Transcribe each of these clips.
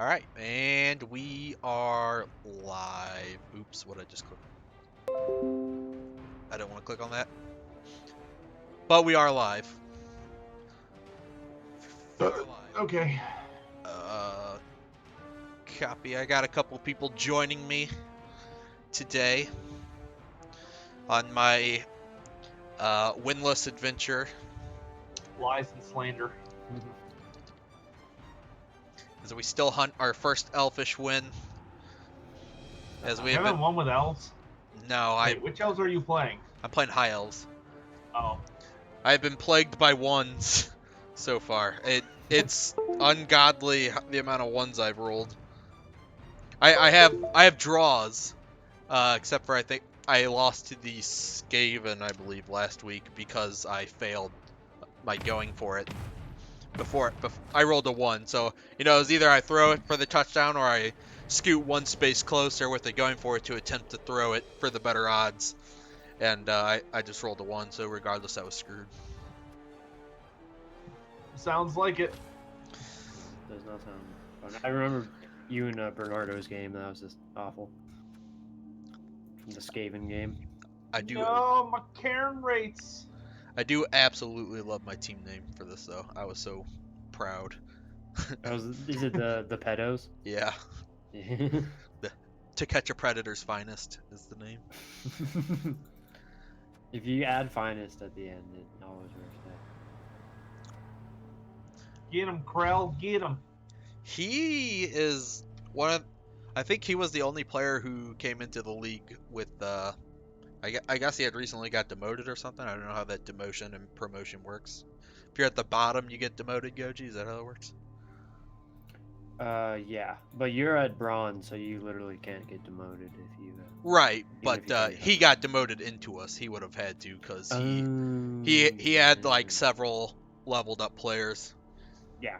Alright, and we are live. Oops, what I just clicked. I don't want to click on that. But we are live. Okay. Copy. I got a couple people joining me today on my winless adventure. Lies and slander. As we still hunt our first elfish win. As we You haven't won with elves? No, Wait, which elves are you playing? I'm playing high elves. Oh. I've been plagued by ones so far. It's ungodly the amount of ones I've rolled. I have draws, except for I think I lost to the Skaven, I believe, last week because I failed by going for it. Before I rolled a 1, so it was either I throw it for the touchdown or I scoot one space closer with it going for it to attempt to throw it for the better odds. And I just rolled a 1, so regardless, I was screwed. Sounds like it. Does not sound fun. I remember you and Bernardo's game. That was just awful. From the Skaven game. No, my Cairn rates. I do absolutely love my team name for this, though. I was so proud. Is it the pedos? Yeah. To Catch a Predator's Finest is the name. If you add finest at the end, it always works out. Get him, Krell. Get him. He is one of... I think he was the only player who came into the league with... I guess he had recently got demoted or something. I don't know how that demotion and promotion works. If you're at the bottom, you get demoted, Goji? Is that how it works? Yeah, but you're at bronze, so you literally can't get demoted if you. Right, but he got demoted into us. He would have had to because he had like several leveled up players. Yeah.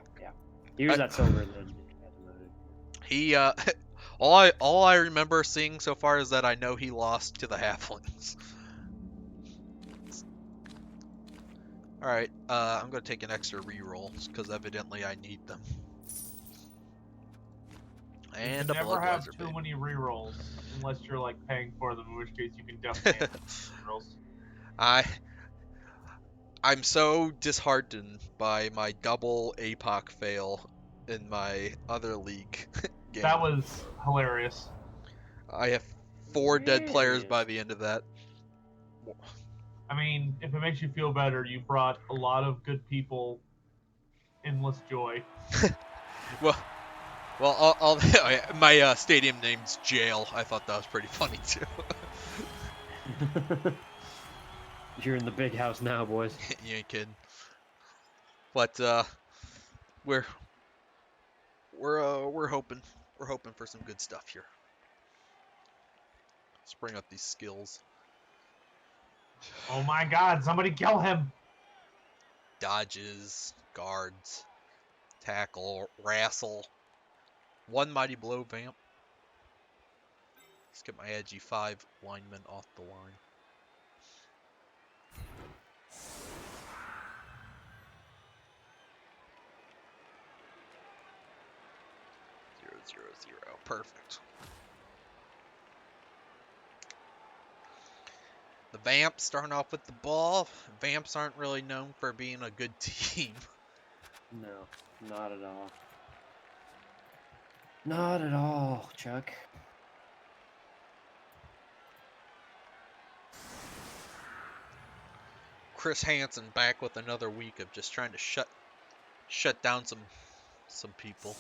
He was at silver then. He all I remember seeing so far is that I know he lost to the halflings. All right, I'm gonna take an extra reroll because evidently I need them. And you a never have Bloodweiser, too many rerolls unless you're like paying for them, in which case you can definitely have rerolls. I'm so disheartened by my double APOC fail in my other league game. That was hilarious. I have 4 dead players by the end of that. I mean, if it makes you feel better, you brought a lot of good people endless joy. Well, my stadium name's Jail. I thought that was pretty funny too. You're in the big house now, boys. You ain't kidding. But we're hoping for some good stuff here. Let's bring up these skills. Oh my God! Somebody kill him! Dodges, guards, tackle, wrestle. 1 mighty blow, vamp. Let's get my edgy 5 linemen off the line. Zero. Perfect. The Vamps starting off with the ball. Vamps aren't really known for being a good team. No, not at all. Not at all, Chuck. Chris Hansen back with another week of just trying to shut down some people.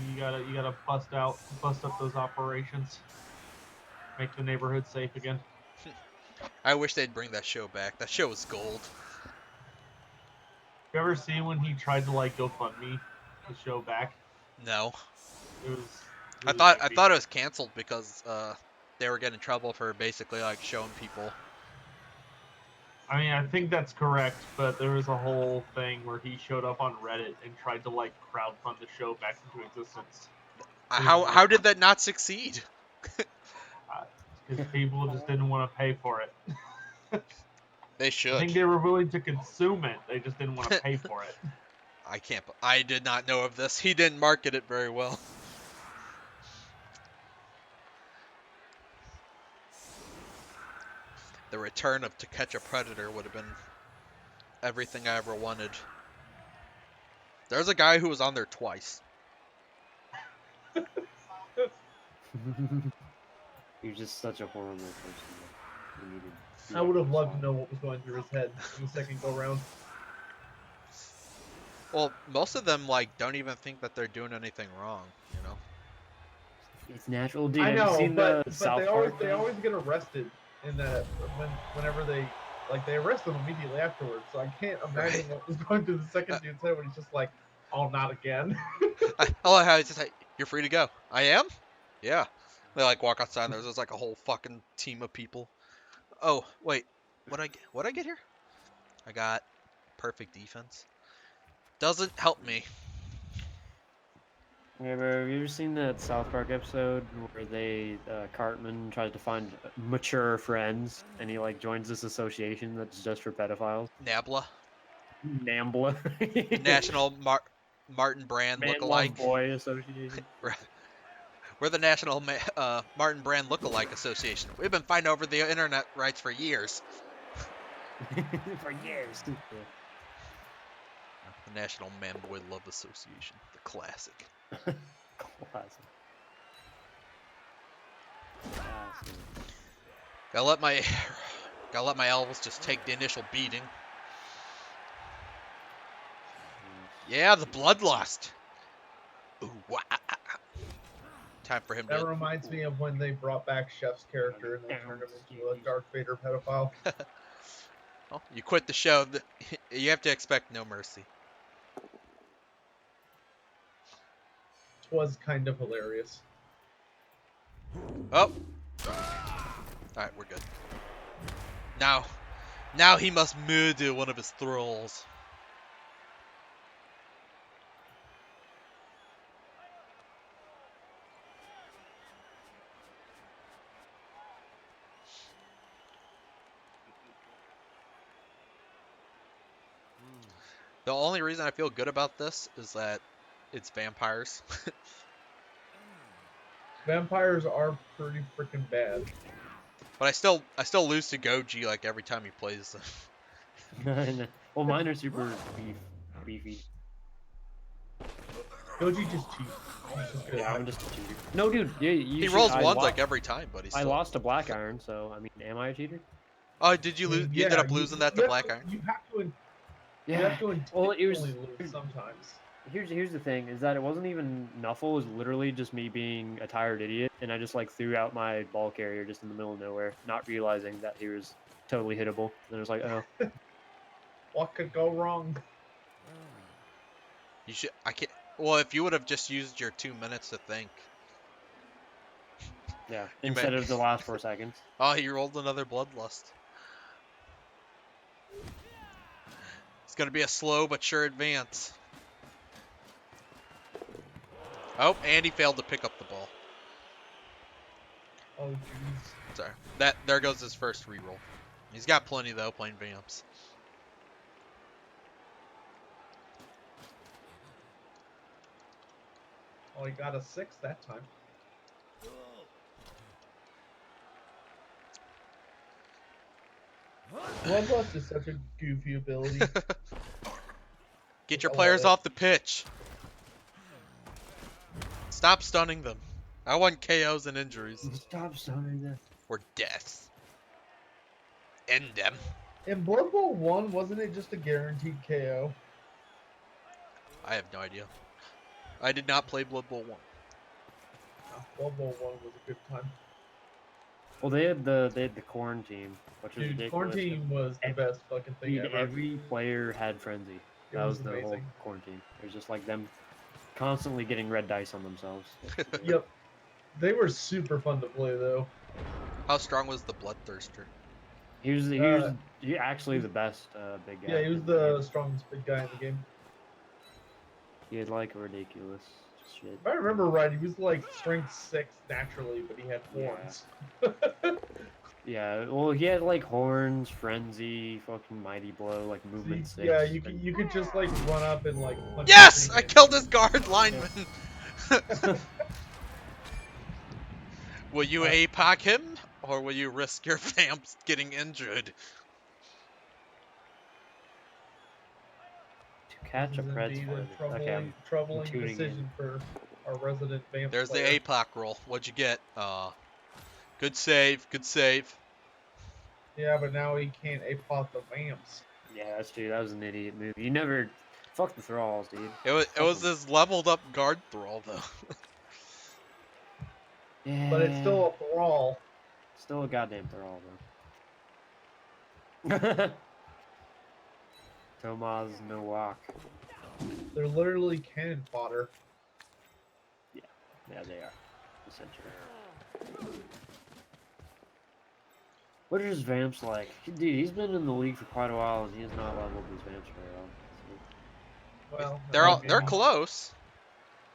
You gotta bust up those operations. Make the neighborhood safe again. I wish they'd bring that show back. That show was gold. You ever see when he tried to like GoFundMe the show back? No. It was. I thought it was canceled because they were getting in trouble for basically like showing people. I mean, I think that's correct, but there was a whole thing where he showed up on Reddit and tried to like crowdfund the show back into existence. How did that not succeed? Because people just didn't want to pay for it. They should. I think they were willing to consume it. They just didn't want to pay for it. I can't. I did not know of this. He didn't market it very well. The return of To Catch a Predator would have been everything I ever wanted. There's a guy who was on there twice. You're just such a horrible person. You needed I would have loved to know what was going through his head in the second go round. Well, most of them like don't even think that they're doing anything wrong, you know. It's natural, dude. I Have you know, seen but the South they Park? always get arrested in that whenever they arrest them immediately afterwards. So I can't imagine what was going through the second dude's head when he's just like, "Oh, not again." I like how he's just like, "You're free to go." I am? Yeah. They like walk outside and there's just like a whole fucking team of people. Oh, wait. What I get here? I got perfect defense. Doesn't help me. Yeah, but have you ever seen that South Park episode where Cartman tries to find mature friends and he like joins this association that's just for pedophiles? Nabla. Nambla. The National Martin Brand Man lookalike. Love Boy Association. We're the National Martin Brand lookalike association. We've been fighting over the internet rights for years. For years. The National Man Boy Love Association. The classic. Classic. Gotta let my elves just take the initial beating. Yeah, the bloodlust. Ooh, wah, ah, ah, ah. Time for him That to. reminds me of when they brought back Chef's character and they turned him into a Darth Vader pedophile. Oh, you quit the show. You have to expect no mercy. It was kind of hilarious. Oh. Alright, we're good. Now he must murder one of his thralls. The only reason I feel good about this is that it's vampires. Vampires are pretty freaking bad. But I still lose to Goji like every time he plays them. Well, mine are super beefy. Goji just cheats. He's just good Yeah, at I'm just a cheater. No, dude, He rolls ones like every time, but he's I still... lost to Black Iron, so I mean, am I a cheater? Oh, did you lose? You ended up losing that to Black Iron? You have to. Yeah. You have to Well, intentionally lose sometimes. Here's the thing: is that it wasn't even Nuffle. It was literally just me being a tired idiot, and I just like threw out my ball carrier just in the middle of nowhere, not realizing that he was totally hittable. And I was like, oh. What could go wrong? You should. I can't. Well, if you would have just used your 2 minutes to think. Yeah. You Instead may- of the last 4 seconds. Oh, he rolled another bloodlust. It's gonna be a slow but sure advance. Oh, and he failed to pick up the ball. Oh jeez. Sorry. There goes his first reroll. He's got plenty though, playing Vamps. Oh, he got a 6 that time. Bloodlust is such a goofy ability. Get your players off the pitch. Stop stunning them. I want KOs and injuries. Stop stunning them. Or deaths. End them. In Blood Bowl 1, wasn't it just a guaranteed KO? I have no idea. I did not play Blood Bowl 1. No, Blood Bowl 1 was a good time. Well, they had the corn team, which was Dude, ridiculous. Corn Team was the best fucking thing Dude, ever. every player had frenzy. It That was was the whole amazing. corn team. It was just like them constantly getting red dice on themselves. Yep. They were super fun to play, though. How strong was the Bloodthirster? He was actually the best big guy. Yeah, he was the strongest big guy in the game. He had like ridiculous shit. If I remember right, he was like strength 6 naturally, but he had horns. Yeah, well, he had like horns, frenzy, fucking mighty blow, like So movement 6. yeah, you and- could just like run up and like punch Yes! the I thing killed his guard lineman! Will you APOC him? Or will you risk your Vamps getting injured? To catch a This is Pred's indeed farm. a Okay, I'm troubling tuning decision for our resident Vamps There's player. the APOC roll. What'd you get? Good save, good save. Yeah, but now he can't APOT the Vamps. Yeah, that's true. That was an idiot move. You never. Fuck the thralls, dude. It Fuck was 'em. this leveled up guard thrall though. Yeah. But it's still a thrall. Still a goddamn thrall, though. Tomas Nowak. They're literally cannon fodder. Yeah, they are. Essentially. What are his Vamps like? Dude, he's been in the league for quite a while and he has not leveled his Vamps very well. Well, They're close.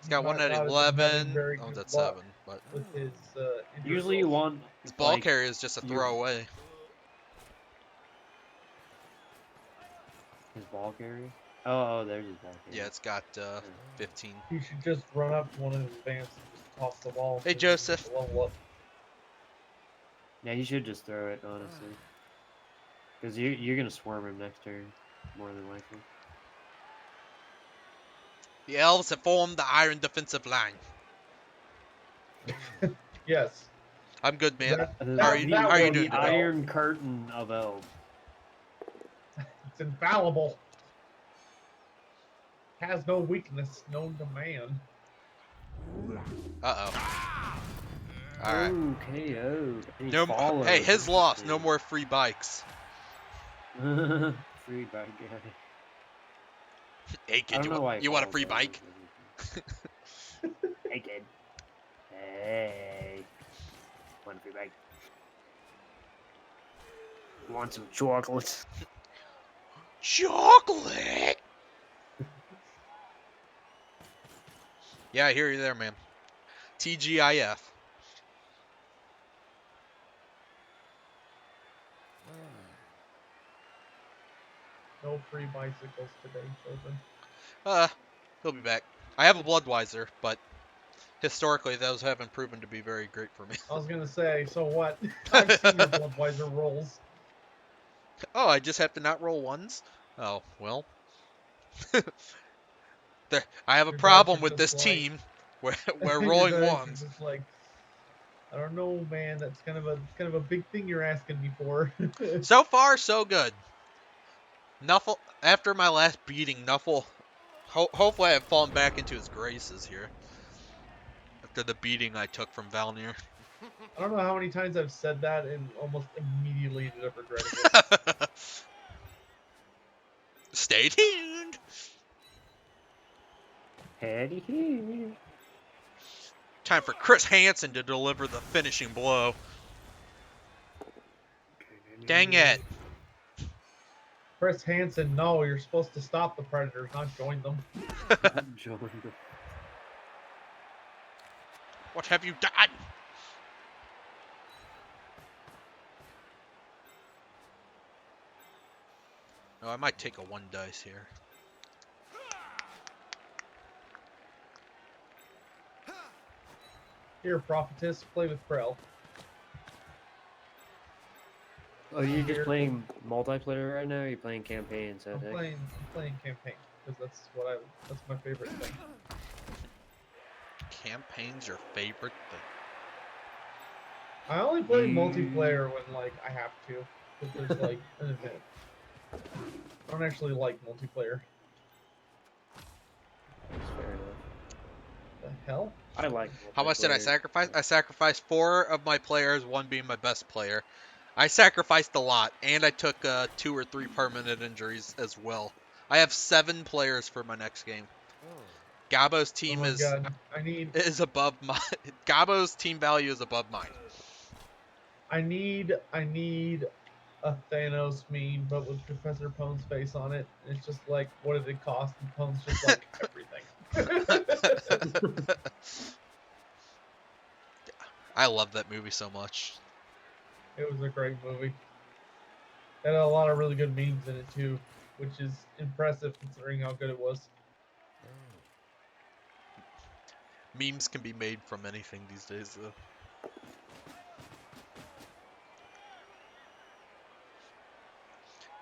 He's got one not, at not been having 11. very One's good at luck 7, but with his injury Usually you rolls. want his ball like, carrier is just a you- throwaway. his ball carrier. Oh, there's his ball carrier. Yeah, it's got 15. You should just run up to one of his Vamps and just toss the ball. Hey, to Joseph. level up. Yeah, he should just throw it, honestly. Because you're going to swarm him next turn, more than likely. The elves have formed the iron defensive line. Yes. I'm good, man. That- How are you, that how are you was doing The today? Iron Curtain of elves. It's infallible. Has no weakness known to man. Uh-oh. Alright. Ooh, KO'd. And he No, followed. hey, his loss. No more free bikes. Free bike guy. Hey, I kid, don't know why he you want a follows free us. bike? Hey, kid. Hey. Want a free bike? Want some chocolate? Chocolate! Yeah, I hear you there, man. TGIF. No free bicycles today, children. He'll be back. I have a Bloodwiser, but historically those haven't proven to be very great for me. I was gonna say, so what? I've seen your Bloodwiser rolls. Oh, I just have to not roll ones? Oh, well. I have a Your problem dice are with this just like- team where we're Your rolling dice are ones. just like, I don't know, man. That's kind of a big thing you're asking me for. So far, so good. Nuffle, after my last beating, Nuffle, hopefully I have fallen back into his graces here. After the beating I took from Valnir. I don't know how many times I've said that and almost immediately ended up regretting it. Stay tuned. Patty here. Time for Chris Hansen to deliver the finishing blow. Dang it. Chris Hansen, no, you're supposed to stop the Predators, not join them. What have you done? Oh, I might take a 1 dice here. Here, Prophetess, play with Krell. Oh, you're just playing multiplayer right now? Or are you playing campaign? So I'm playing campaign because that's my favorite thing. Campaign's your favorite thing. I only play multiplayer when like I have to, because there's like an event. I don't actually like multiplayer. That's fair enough. The hell? I like. How much did I multiplayer. sacrifice? I sacrificed 4 of my players, 1 being my best player. I sacrificed a lot, and I took 2 or 3 permanent injuries as well. I have 7 players for my next game. Gabo's team Oh my God. is above my Gabo's team value is above mine. I need a Thanos meme, but with Professor Pone's face on it. It's just like, what did it cost? And Pone's just like everything. I love that movie so much. It was a great movie. It had a lot of really good memes in it too, which is impressive considering how good it was. Memes can be made from anything these days, though.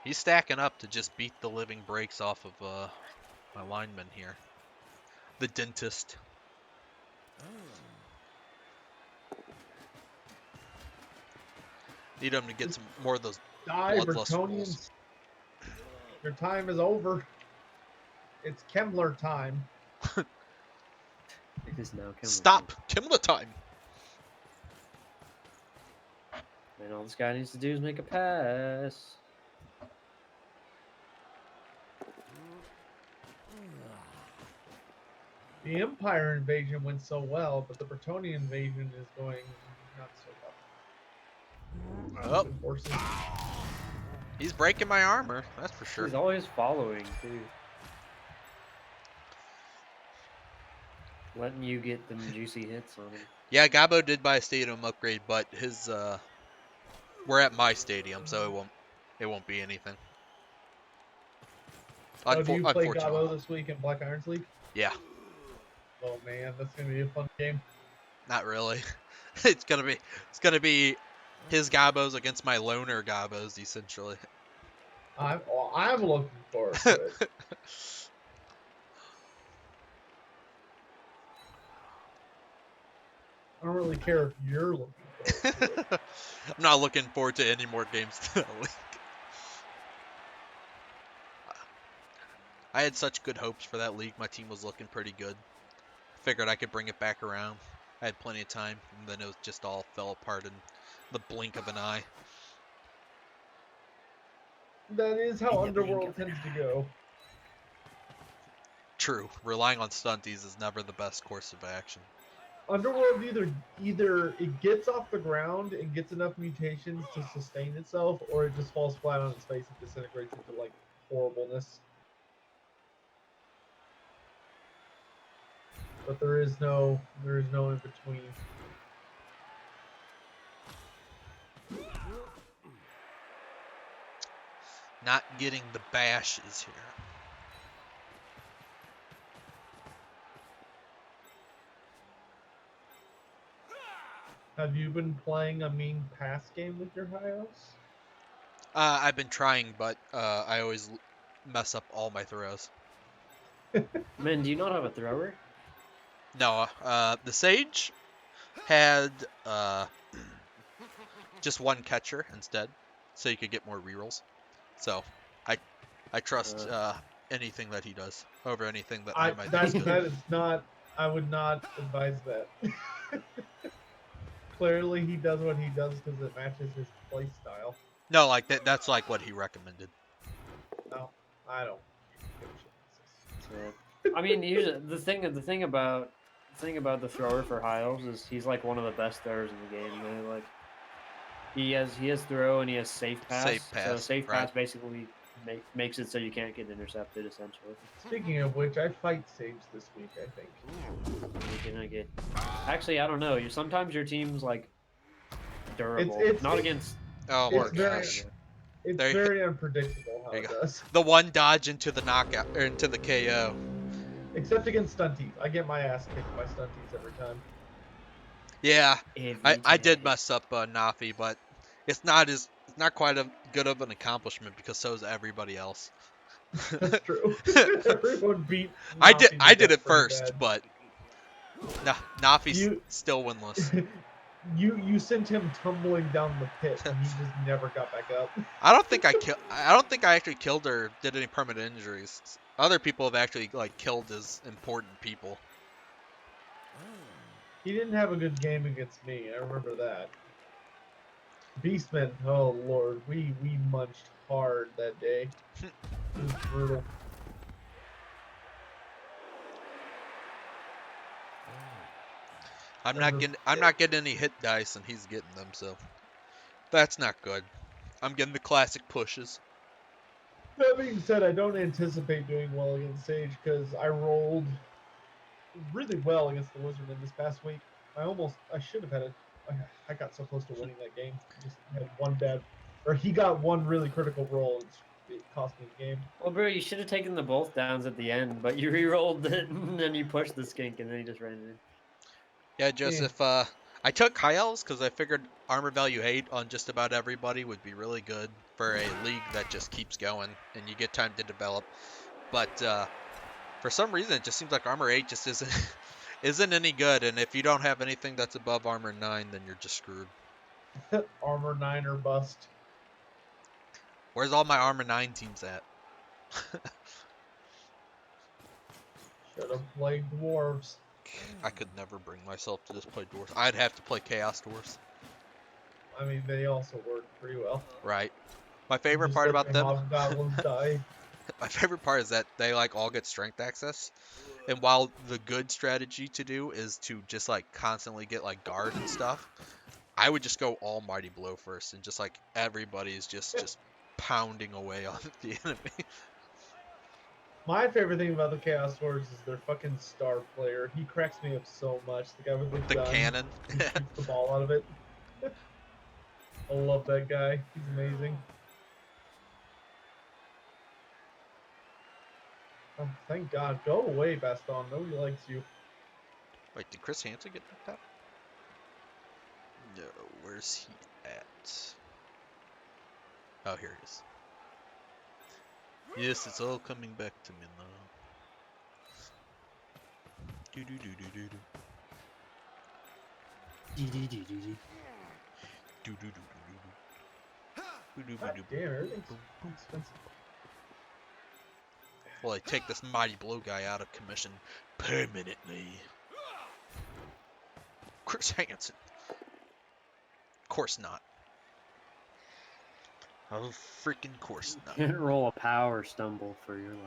He's stacking up to just beat the living brakes off of my lineman here. The dentist. Need him to get some more of those Die, bloodlust rolls. Bretonians. Your time is over. It's Kemmler time. It is now. Stop! Kimla time! And all this guy needs to do is make a pass. The Empire invasion went so well, but the Bretonian invasion is going not so well. Oh, Forces. he's breaking my armor, that's for sure. He's always following, too. Letting you get them juicy hits on him. Yeah, Gabo did buy a stadium upgrade, but his we're at my stadium, so it won't be anything. Oh, do you play Unfortunately. Gabo this week in Black Irons League? Yeah, Oh man, that's gonna be a fun game. not really. It's gonna be his Gabos against my loner Gabos, essentially. I'm looking forward to it. I don't really care if you're looking forward to it. I'm not looking forward to any more games to the league. I had such good hopes for that league. My team was looking pretty good. Figured I could bring it back around. I had plenty of time, and then it just all fell apart in the blink of an eye. That is how Underworld tends to go. True. Relying on stunties is never the best course of action. Underworld either it gets off the ground and gets enough mutations to sustain itself, or it just falls flat on its face and disintegrates into like horribleness. But there is no in between. Not getting the bashes here. Have you been playing a mean pass game with your high elves? I've been trying, but I always mess up all my throws. Man, do you not have a thrower? No, the Sage had just one catcher instead, so you could get more rerolls. So I trust anything that he does over anything that I might do. That is not. I would not advise that. Clearly, he does what he does because it matches his play style. No, like that's like what he recommended. No, I don't. Yeah. I mean, the thing about the thrower for high elves is he's like one of the best throwers in the game. Man. Like he has throw and he has safe pass. So safe pass basically makes it so you can't get intercepted essentially. Speaking of which, I fight Sage this week. I think. You're gonna get. Actually, I don't know. Sometimes your team's like durable. Not against. Oh my gosh. It's very unpredictable how it does. The one dodge into the knockout or into the KO. Except against stunties. I get my ass kicked by stunties every time. Yeah, I did mess up Nafi, but it's not quite as good of an accomplishment because so is everybody else. That's true. Everyone beat. I did it first, but Nafi's still winless. You sent him tumbling down the pit, and he just never got back up. I don't think I actually killed or did any permanent injuries. Other people have actually like killed as important people. He didn't have a good game against me. I remember that. Beastman, oh lord, we munched hard that day. It was brutal. I'm not getting any hit dice, and he's getting them, so that's not good. I'm getting the classic pushes. That being said, I don't anticipate doing well against Sage because I rolled really well against the Wizard in this past week. I should have had I got so close to winning that game. Just had one bad, or he got one really critical roll, and it cost me the game. Well, bro, you should have taken the both downs at the end, but you re-rolled it, and then you pushed the skink, and then he just ran it in. Yeah, Joseph, I took high elves because I figured armor value 8 on just about everybody would be really good for a league that just keeps going, and you get time to develop. But for some reason, it just seems like armor 8 just isn't any good, and if you don't have anything that's above armor 9, then you're just screwed. Armor 9 or bust. Where's all my armor 9 teams at? Should have played dwarves. I could never bring myself to just play dwarves. I'd have to play chaos dwarves. I mean, they also work pretty well. Right. My favorite part about them. Goblins die. My favorite part is that they like all get strength access. And while the good strategy to do is to just like constantly get like guard and stuff, I would just go all mighty blow first and just like everybody's just pounding away on the enemy. My favorite thing about the Chaos Dwarves is their fucking star player. He cracks me up so much. The guy with the gun cannon. He shoots the ball out of it. I love that guy. He's amazing. Oh, thank God. Go away, Baston. Nobody likes you. Wait, did Chris Hansen get knocked out? No, where's he at? Oh, here he is. Yes, it's all coming back to me now. Do do do do do do. Do do do do do. Do do do do do. God damn, everything's expensive. Well, I take this mighty blow guy out of commission permanently. Chris Hansen. Of course not. Oh, freaking course not. Can't roll a power stumble for your life.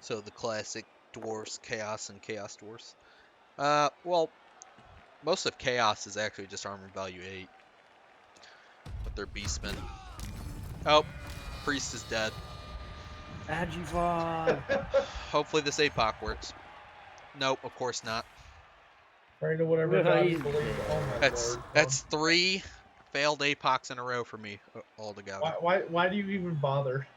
So the classic dwarves, chaos, and chaos dwarves. Well, most of chaos is actually just armor value 8. With their beastmen. Oh, priest is dead. Agifon! Hopefully this APOC works. Nope, of course not. Right to whatever God you believe. Oh my Lord. That's 3 failed APOCs in a row for me altogether. Why do you even bother?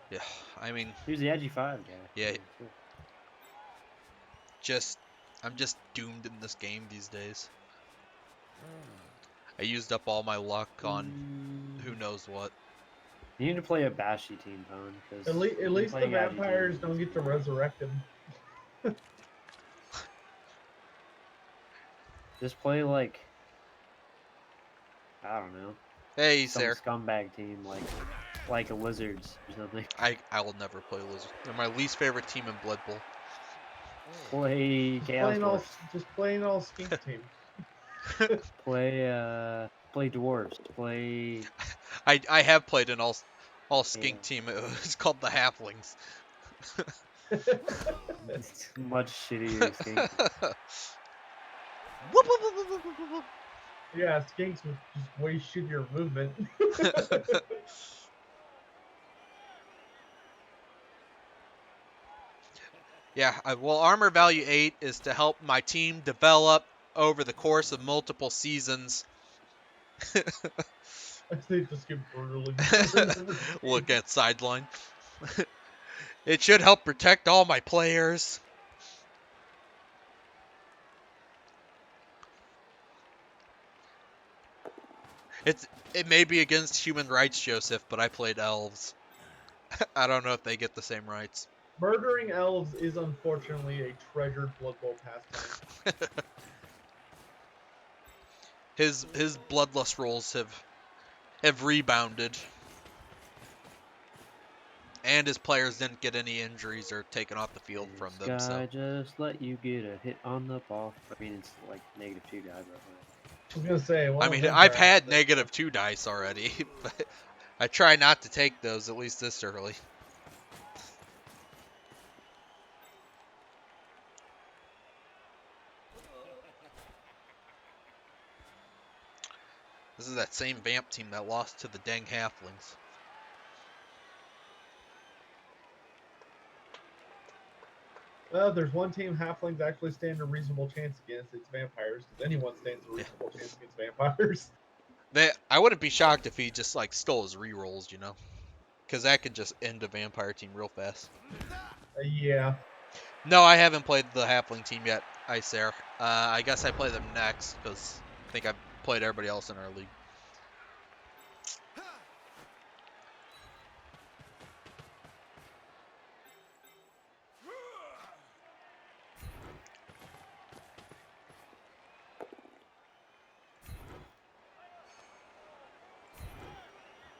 Yeah, I mean... Who's the Agi 5 guy? Yeah. I'm just doomed in this game these days. I used up all my luck on who knows what. You need to play a Bashy team, Pone. At least the vampires don't get to resurrect him. Just play like... I don't know. Hey, he's some there. Scumbag team, like a Wizards or something. I will never play Lizard. They're my least favorite team in Blood Bowl. Play Chaos Just playing all skink team. Play Dwarves. Play... I have played an all skink team. It was called the Halflings. It's much shittier skink. Yeah, skinks with just way shittier movement. Yeah, well, armor value 8 is to help my team develop over the course of multiple seasons. I think just get brutally. Look at sideline. It should help protect all my players. It may be against human rights, Joseph, but I played elves. I don't know if they get the same rights. Murdering elves is unfortunately a treasured Blood Bowl pastime. His bloodlust rolls have rebounded. And his players didn't get any injuries or taken off the field from them. Guy So just let you get a hit on the ball. I mean, it's like -2 guy, but was gonna say. I mean, I've had -2 dice already, but I try not to take those, at least this early. This is that same Vamp team that lost to the dang Halflings. Well, there's one team Halflings actually stand a reasonable chance against. It's Vampires, because anyone stands a reasonable chance against Vampires. I wouldn't be shocked if he just like stole his rerolls, you know, because that could just end a Vampire team real fast. Yeah. No, I haven't played the Halfling team yet, Icer. I guess I play them next because I think I've played everybody else in our league.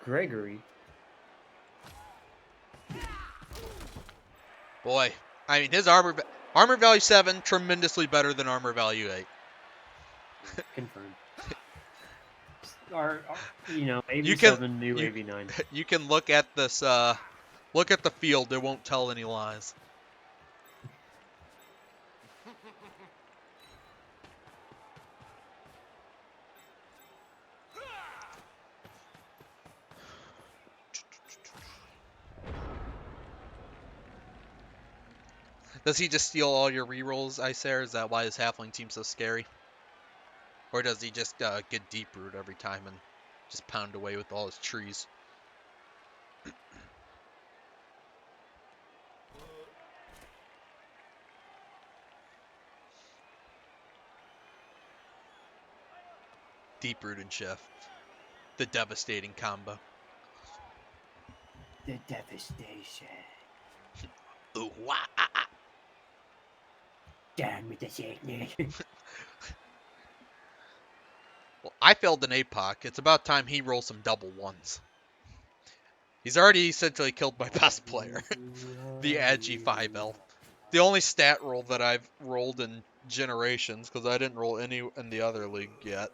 Gregory. Boy, I mean, his armor value 7, tremendously better than armor value 8. Confirmed. AV7, new AV9. You can look at this, look at the field, it won't tell any lies. Does he just steal all your rerolls, Icer? Is that why his Halfling team's so scary? Or does he just get deep root every time and just pound away with all his trees? Deep root and Chef. The devastating combo. The devastation. Ooh, wah, Down with the sickness. Well, I failed an APOC. It's about time he rolls some double ones. He's already essentially killed my best player. The Agi 5 elf. The only stat roll that I've rolled in Generations, because I didn't roll any in the other league yet.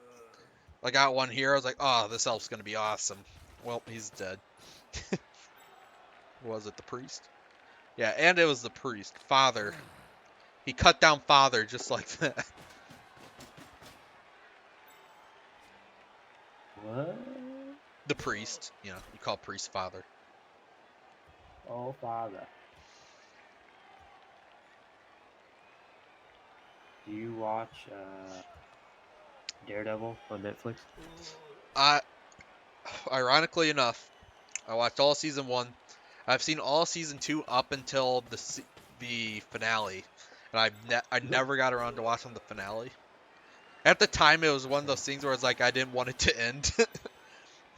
I got one here, I was like, oh, this elf's going to be awesome. Well, he's dead. Was it the priest? Yeah, and it was the priest. Father. He cut down Father just like that. What? The priest. You know, you call priest Father. Oh, Father. Do you watch Daredevil on Netflix? Ironically enough, I watched all season 1. I've seen all season 2 up until the finale, and I never got around to watching the finale. At the time, it was one of those things where it's like I didn't want it to end.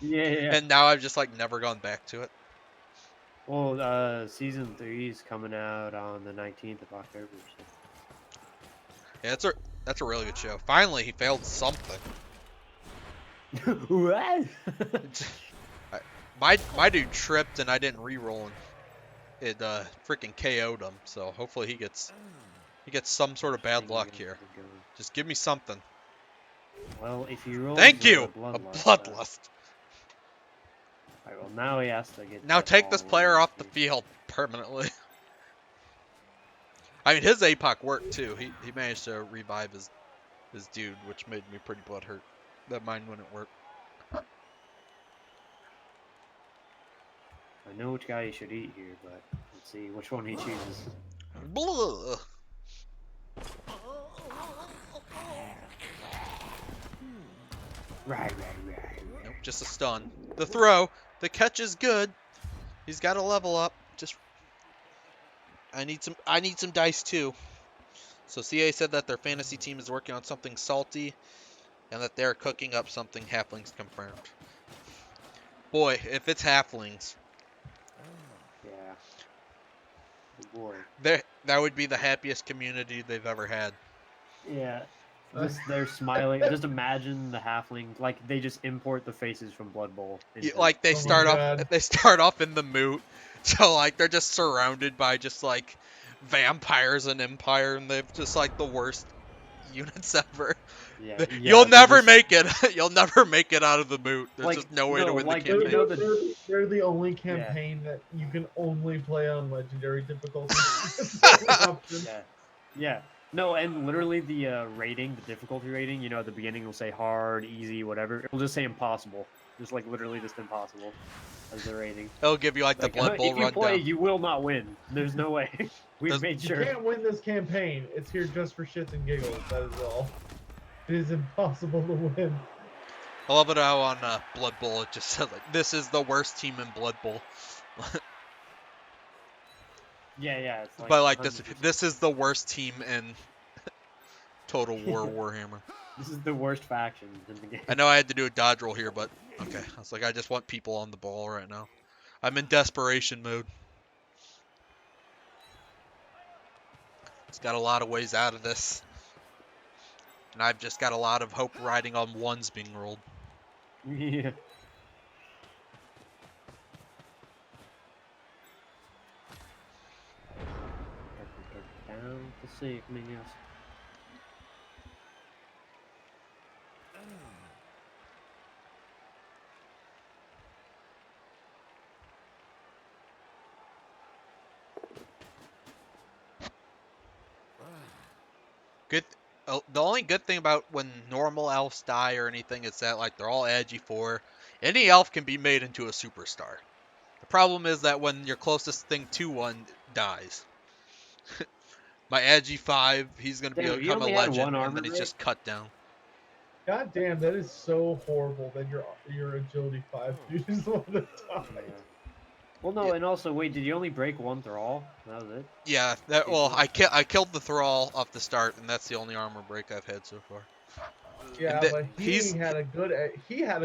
Yeah. And now I've just like never gone back to it. Well, season 3 is coming out on the 19th of October. So. Yeah, that's a really good show. Finally, he failed something. What? My dude tripped and I didn't re-roll and it freaking KO'd him. So hopefully he gets some sort of bad luck here. Just give me something. Well, if you roll Thank you! a A bloodlust. Alright, well now he has to get. Now take this player off the field permanently. I mean, his APOC worked too. He managed to revive his dude, which made me pretty butthurt that mine wouldn't work. I know which guy you should eat here, but let's see which one he chooses. Blah. Right. Nope, just a stun. The throw. The catch is good. He's got to level up. Just I need some dice too. So CA said that their fantasy team is working on something salty, and that they're cooking up something halflings confirmed. Boy, if it's halflings. Yeah. Oh boy. That would be the happiest community they've ever had. Yeah. They're smiling. Just imagine the halfling, like they just import the faces from Blood Bowl. Like they start off in the moot, so like they're just surrounded by just like vampires and empire, and they've just like the worst units ever. Yeah, You'll they're never just, make it. You'll never make it out of the moot. There's Like, just no way to no, win like, the you campaign. know They're the only Yeah. campaign that you can only play on legendary difficulty. It's the only option. Yeah. No, and literally the rating, the difficulty rating, you know, at the beginning it'll say hard, easy, whatever. It'll just say impossible. Just like literally just impossible as the rating. It'll give you like the Like, Blood Bowl if you play, rundown. you will not win. There's no way. We've Does- made You sure. can't win this campaign. It's here just for shits and giggles. That is all. It is impossible to win. I love it how on Blood Bowl it just said like, this is the worst team in Blood Bowl. Yeah, it's like But like 100%. this is the worst team in Total War Warhammer. This is the worst faction in the game. I know I had to do a dodge roll here, but okay. I was like, I just want people on the ball right now. I'm in desperation mode. It's got a lot of ways out of this. And I've just got a lot of hope riding on ones being rolled. Yeah. Down to see me, yes. Good. The only good thing about when normal elves die or anything is that like they're all Agi 4. Any elf can be made into a superstar. The problem is that when your closest thing to one dies. My Agi 5, he's gonna Damn, you become a only had legend, one and armor then he's break? just cut down. God damn, that is so horrible that your agility 5 dude is the one that died. Yeah. Well, no, and also, wait, did you only break one thrall? That was it? Yeah, well, I killed the thrall off the start, and that's the only armor break I've had so far. Yeah, And but he had a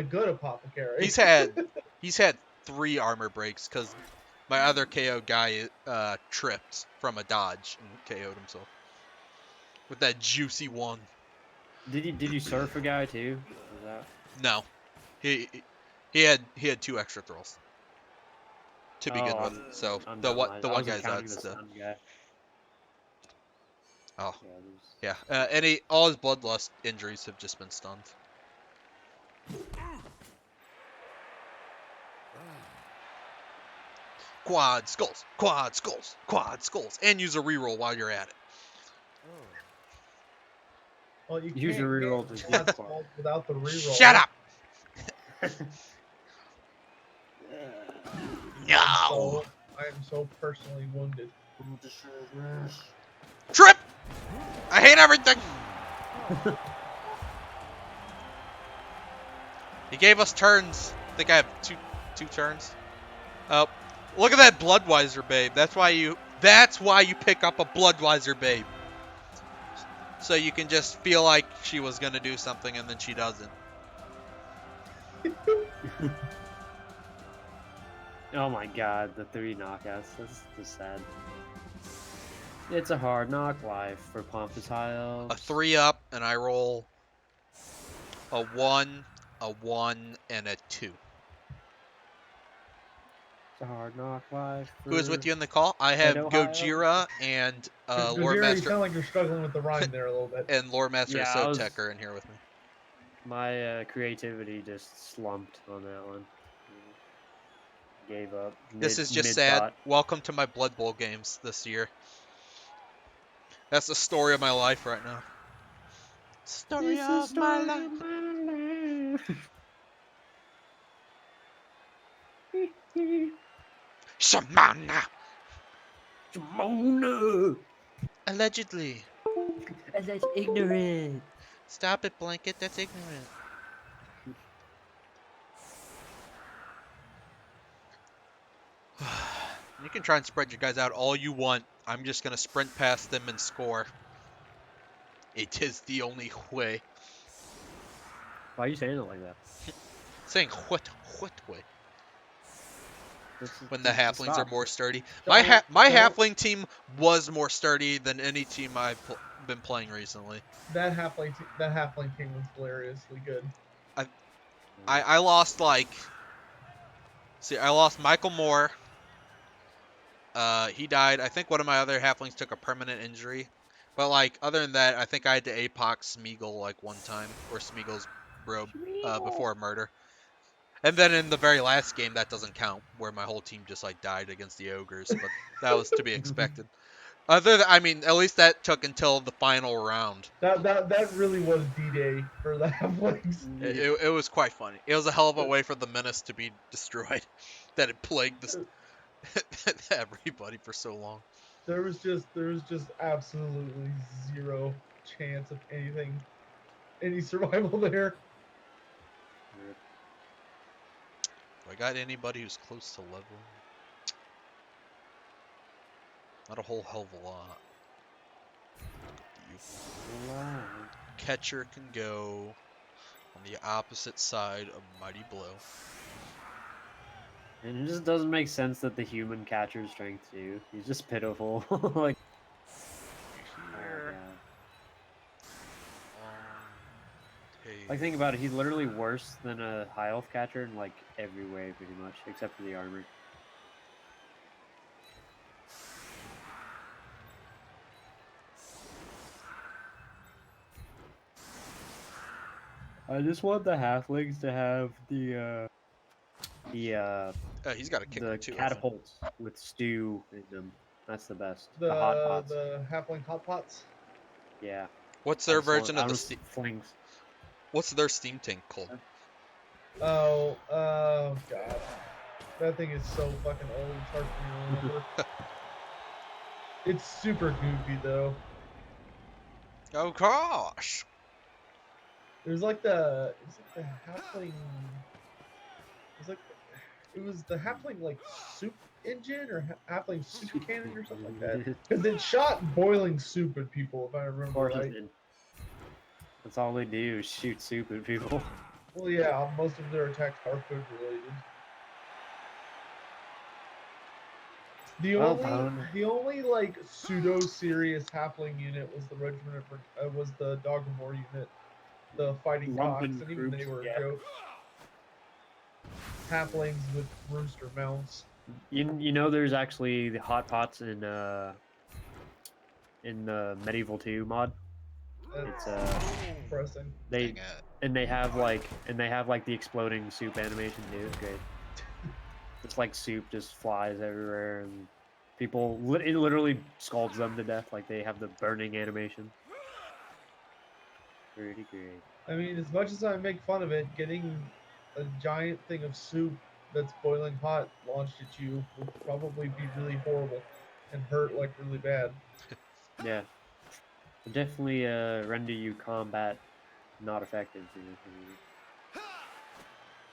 good apothecary. he's had 3 armor breaks because my other KO guy tripped from a dodge and KO'd himself with that juicy one. Did you surf a guy too? Was that? No, he had 2 extra thralls to begin with. So I'm the dumb. one I wasn't guy's counting that's the the stun guy. oh Yeah, yeah. All his bloodlust injuries have just been stunned. Quad skulls, quad skulls, quad skulls, and use a reroll while you're at it. Well, you Use can't your reroll get to quad get skulls without the reroll. Shut up! No! So, I am so personally wounded. Trip! I hate everything! He gave us turns. I think I have two turns. Oh, look at that Bloodweiser babe. That's why you pick up a Bloodweiser babe. So you can just feel like she was gonna do something and then she doesn't. Oh my god, the 3 knockouts. That's just sad. It's a hard knock life for Pompous High Elves. A 3 up and I roll a 1, and a 2. It's a hard knock life. Who is with you in the call? I have Gojira and Lore You Master sound like you're struggling with the rhyme there a little bit. and Lore Master Sotecker in here with me. My creativity just slumped on that one. Gave up. This is just sad. Welcome to my Blood Bowl games this year. That's the story of my life right now. Story of my life. Shamana. Shimona. Allegedly. That's ignorant. Stop it, Blanket. That's ignorant. You can try and spread your guys out all you want. I'm just going to sprint past them and score. It is the only way. Why are you saying it like that? Saying what way? When the halflings are more sturdy. Don't- My don't- halfling team was more sturdy than any team I've been playing recently. That halfling team was hilariously good. I lost like... See, I lost Michael Moore. He died. I think one of my other halflings took a permanent injury. But like other than that, I think I had to APOC Smeagol like one time, or Smeagol's bro before murder. And then in the very last game, that doesn't count, where my whole team just like died against the ogres, but that was to be expected. I mean, at least that took until the final round. That really was D-Day for the halflings. It was quite funny. It was a hell of a way for the menace to be destroyed, that it plagued this everybody for so long. There was just absolutely zero chance of any survival there. Do I got anybody who's close to level? Not a whole hell of a lot. Catcher can go on the opposite side of Mighty Blow. And it just doesn't make sense that the human catcher's strength too. He's just pitiful. Like, Here. like think about it. He's literally worse than a high elf catcher in like every way, pretty much, except for the armor. I just want the halflings to have he's got a kicker the too. catapults with stew in them. That's the best. The hot pots. The halfling hot pots. Yeah. What's their version of the flings? What's their steam tank called? Oh god, that thing is so fucking old. It's hard for me to remember. It's super goofy though. Oh gosh. It was like the halfling. It was the halfling like soup engine or halfling soup cannon or something like that. Because it shot boiling soup at people, if I remember right. That's all they do is shoot soup at people. Well, yeah, most of their attacks are food related. The only like pseudo serious halfling unit was the regiment was the Dog of War unit, the fighting cocks, and even they were a joke. Halflings with rooster mounts. You know, there's actually the hot pots in the Medieval 2 mod. It's depressing. They have like the exploding soup animation too. It's great. It's like soup just flies everywhere and people it literally scalds them to death. Like they have the burning animation. Pretty great. I mean, as much as I make fun of it, getting a giant thing of soup that's boiling hot launched at you would probably be really horrible and hurt like really bad. Yeah. It'll definitely render you combat not effective.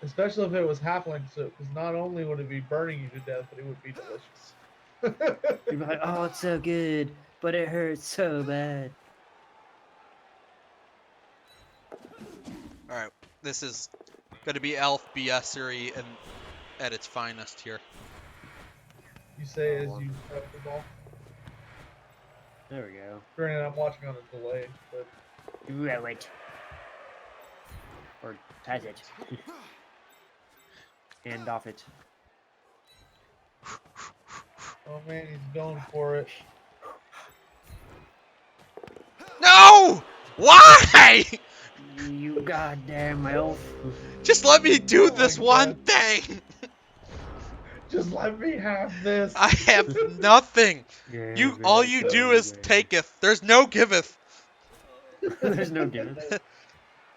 Especially if it was halfling soup, because not only would it be burning you to death, but it would be delicious. You'd be like, oh, it's so good, but it hurts so bad. Alright, this is going to be elf BS-ery and at its finest here. You say as you prep the ball. There we go. Granted, I'm watching on a delay, but... Row it. Or touch it. Hand off it. Oh man, he's going for it. No! Why? You goddamn elf. Just let me do this one thing! Just let me have this. I have nothing. All you do is taketh. There's no giveth. There's no giveth.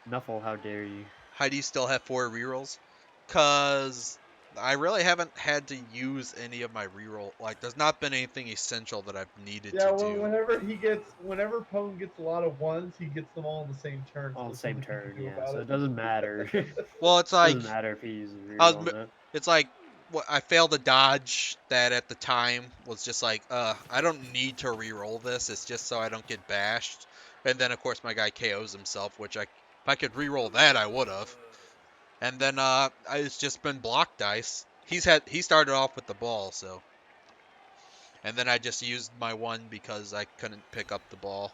Nuffle, how dare you? How do you still have 4 rerolls? Cause I really haven't had to use any of my reroll. Like, there's not been anything essential that I've needed to do. Yeah, well, whenever Pone gets a lot of ones, he gets them all in the same turn. All the same turn, yeah. So it doesn't matter. Well, it's like... It doesn't matter if he uses reroll. It's like, I failed a dodge that at the time was just like, I don't need to reroll this. It's just so I don't get bashed. And then, of course, my guy KOs himself, which if I could reroll that, I would have. And then it's just been block dice. He started off with the ball, so. And then I just used my 1 because I couldn't pick up the ball.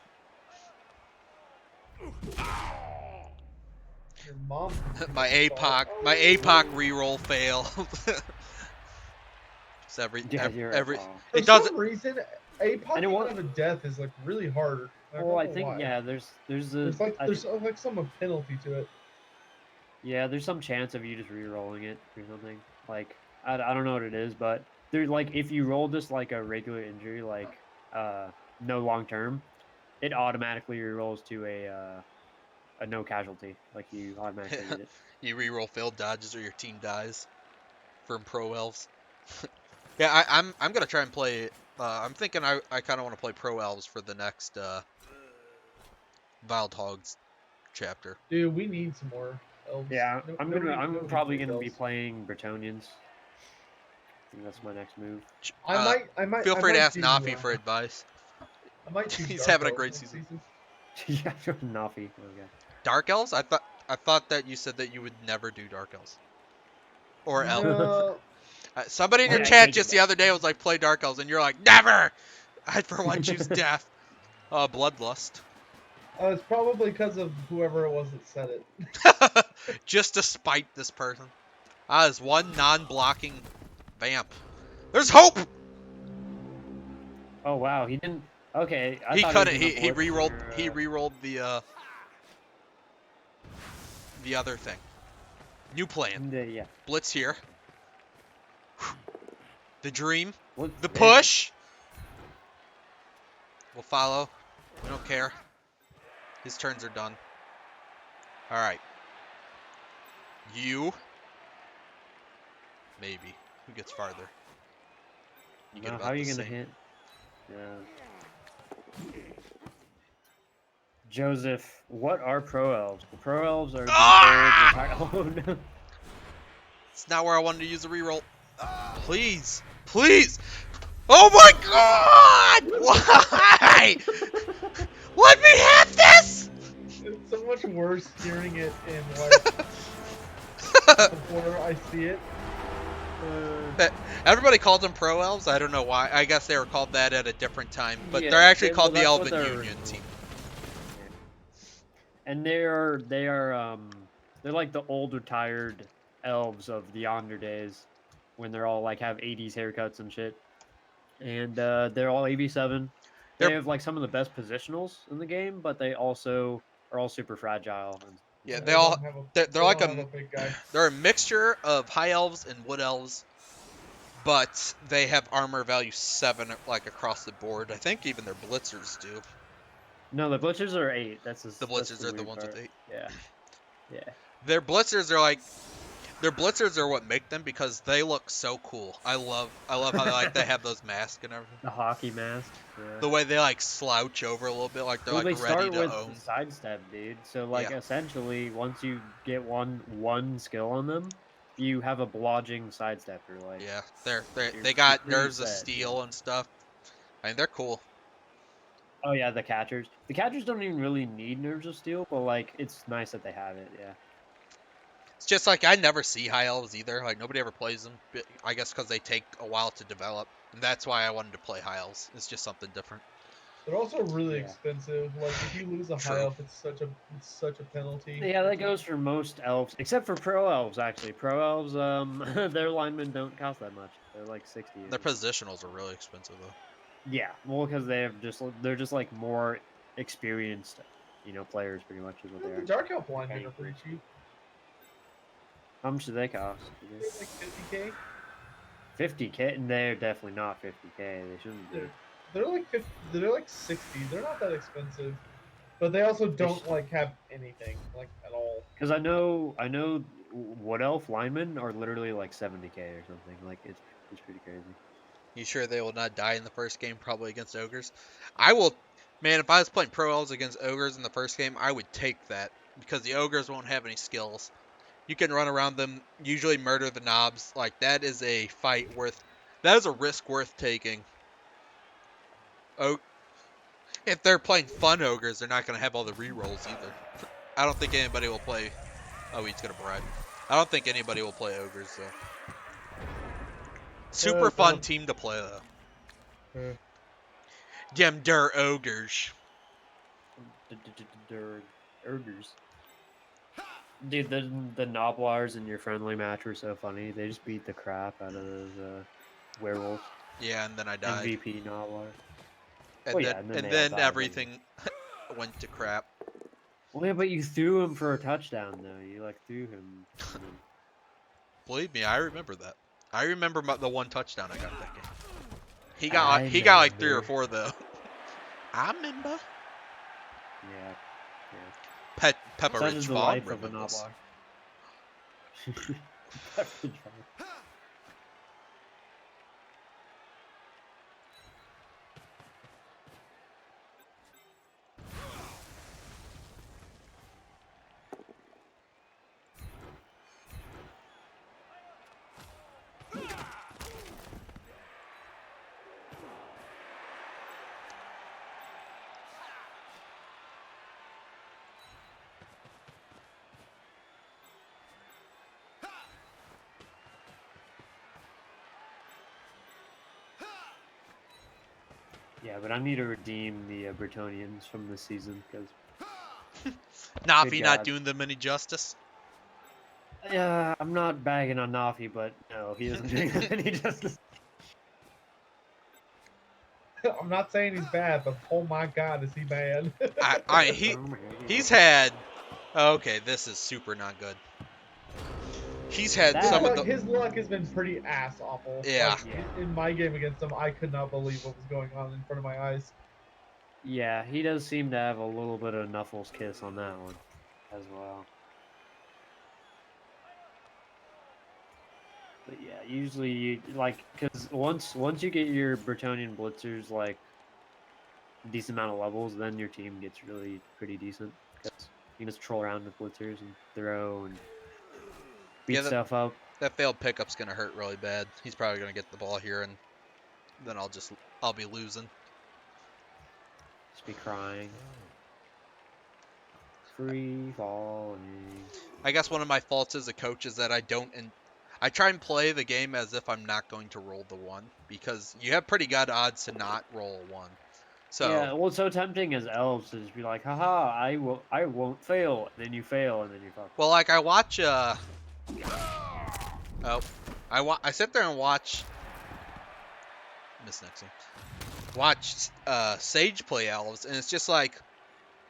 Your mom. my APOC reroll fail. For some reason, APOC out of death is like really hard. Well, I think yeah. There's like some penalty to it. Yeah, there's some chance of you just re-rolling it or something. Like I don't know what it is, but there's like if you roll just like a regular injury, like no long term, it automatically re-rolls to a no casualty. Like you automatically get it. You reroll failed dodges or your team dies from Pro Elves. Yeah, I'm gonna try and play. I'm thinking I kind of want to play Pro Elves for the next Wild Hogs chapter. Dude, we need some more elves. Yeah, I'm probably gonna be elves. playing Bretonians. I think that's my next move. I might. Feel free to ask do, Nafi for advice. I might choose He's Dark having a Elves great next season. Yeah, Nafi. Okay. Dark Elves? I thought that you said that you would never do Dark Elves or Elves. No, Somebody in your I chat take just it the other day was like, play Dark Elves, and you're like, never! I'd for one choose death. Bloodlust. it's probably because of whoever it was that said it. Just to spite this person. There's one non-blocking vamp. There's hope! Oh wow, he didn't. Okay, I He thought couldn't. was He gonna blitz rerolled. your, He rerolled the other thing. New plan. Yeah. Blitz here. The dream. What, The push. We'll follow. We don't care. His turns are done. All right. You. Maybe. Who gets farther? You get No, about how are you the gonna same. hit? Yeah. Joseph, what are pro elves? Pro elves are Ah! Oh no. It's not where I wanted to use a reroll. Please. Please. Oh my god! Why? Let me have this! It's so much worse hearing it in like before I see it. Everybody called them Pro Elves. I don't know why. I guess they were called that at a different time. But Yeah, they're actually well, called the that's what Elven they're Union original. team. And they're they're like the old retired elves of the yonder days when they're all like have 80s haircuts and shit. And they're all AV7. They have like some of the best positionals in the game, but they also are all super fragile. And Yeah, They don't have they're they like don't have a big guy. they're a mixture of High Elves and Wood Elves, but they have armor value 7 like across the board. I think even their Blitzers do. no, the blitzers are 8. The Blitzers are the weird ones part. with 8. Yeah, yeah. Their Blitzers are like their Blitzers are what make them because they look so cool. I love how they have those masks and everything. The hockey mask. Yeah. The way they like slouch over a little bit, like they're Well, like they ready start to with own. sidestep, dude. So like Yeah. essentially, once you get one skill on them, you have a blodging sidestepper. Like Yeah, you're they got pretty nerves of set, steel yeah. and stuff. I mean, they're cool. Oh yeah, the catchers. The catchers don't even really need nerves of steel, but like it's nice that they have it. Yeah. It's just like I never see High Elves either. Like nobody ever plays them. I guess because they take a while to develop, and that's why I wanted to play High Elves. It's just something different. They're also really Yeah. expensive. Like if you lose a high True. elf, it's such a penalty. Yeah, that goes for most elves, except for pro elves. Actually, pro elves, their linemen don't cost that much. They're like 60. Their positionals are really expensive though. Yeah, well, because they're just like more experienced, players. Pretty much is what they The are. Dark Elf linemen are pretty cheap. How much do they cost? They're like 50K. 50K, and they're definitely not 50K. They shouldn't be. They're like 50. They're like 60. They're not that expensive, but they also don't like have anything like at all. Because I know Wood Elf linemen are literally like 70K or something. Like it's pretty crazy. You sure they will not die in the first game, probably against ogres? I will, man. If I was playing Pro Elves against ogres in the first game, I would take that because the ogres won't have any skills. You can run around them, usually murder the knobs. Like that is a fight worth. That is a risk worth taking. Oh, if they're playing fun ogres, they're not gonna have all the rerolls either. I don't think anybody will play. Oh, he's gonna bribe. I don't think anybody will play ogres though. Super fun team to play though. Dem der ogres. Ogres. Dude, the Noblars in your friendly match were so funny. They just beat the crap out of those werewolves. Yeah, and then I died. MVP Noblar. And Well, then, yeah, and then and they all then died, everything. went to crap. Well, yeah, but you threw him for a touchdown, though. You like threw him. Believe me, I remember that. I remember the one touchdown I got that game. He I got like 3 or remember. 4 though. I remember. Yeah. Pepper Such Ridge is the Farm life of a remembers. knoblock. Pepperidge Farm. Yeah, but I need to redeem the Bretonians from this season because. Nafi not God. doing them any justice. Yeah, I'm not bagging on Nafi, but no, he isn't doing them any justice. I'm not saying he's bad, but oh my god, is he bad? He's had. Okay, this is super not good. He's had some of the. His luck has been pretty ass awful. Yeah. Like, in my game against him, I could not believe what was going on in front of my eyes. Yeah, he does seem to have a little bit of Knuffles kiss on that one as well. But yeah, usually you like because once you get your Bretonian blitzers like decent amount of levels, then your team gets really pretty decent because you can just troll around with blitzers and throw and beat stuff up. That failed pickup's gonna hurt really bad. He's probably gonna get the ball here, and then I'll be losing. Just be crying. Free falling. I guess one of my faults as a coach is that I try and play the game as if I'm not going to roll the 1 because you have pretty good odds to not roll a 1. So yeah, well, it's so tempting as elves to just be like, haha, I won't fail, and then you fail, and then you fuck. Well, like I watch I sit there and watch Sage play elves, and it's just like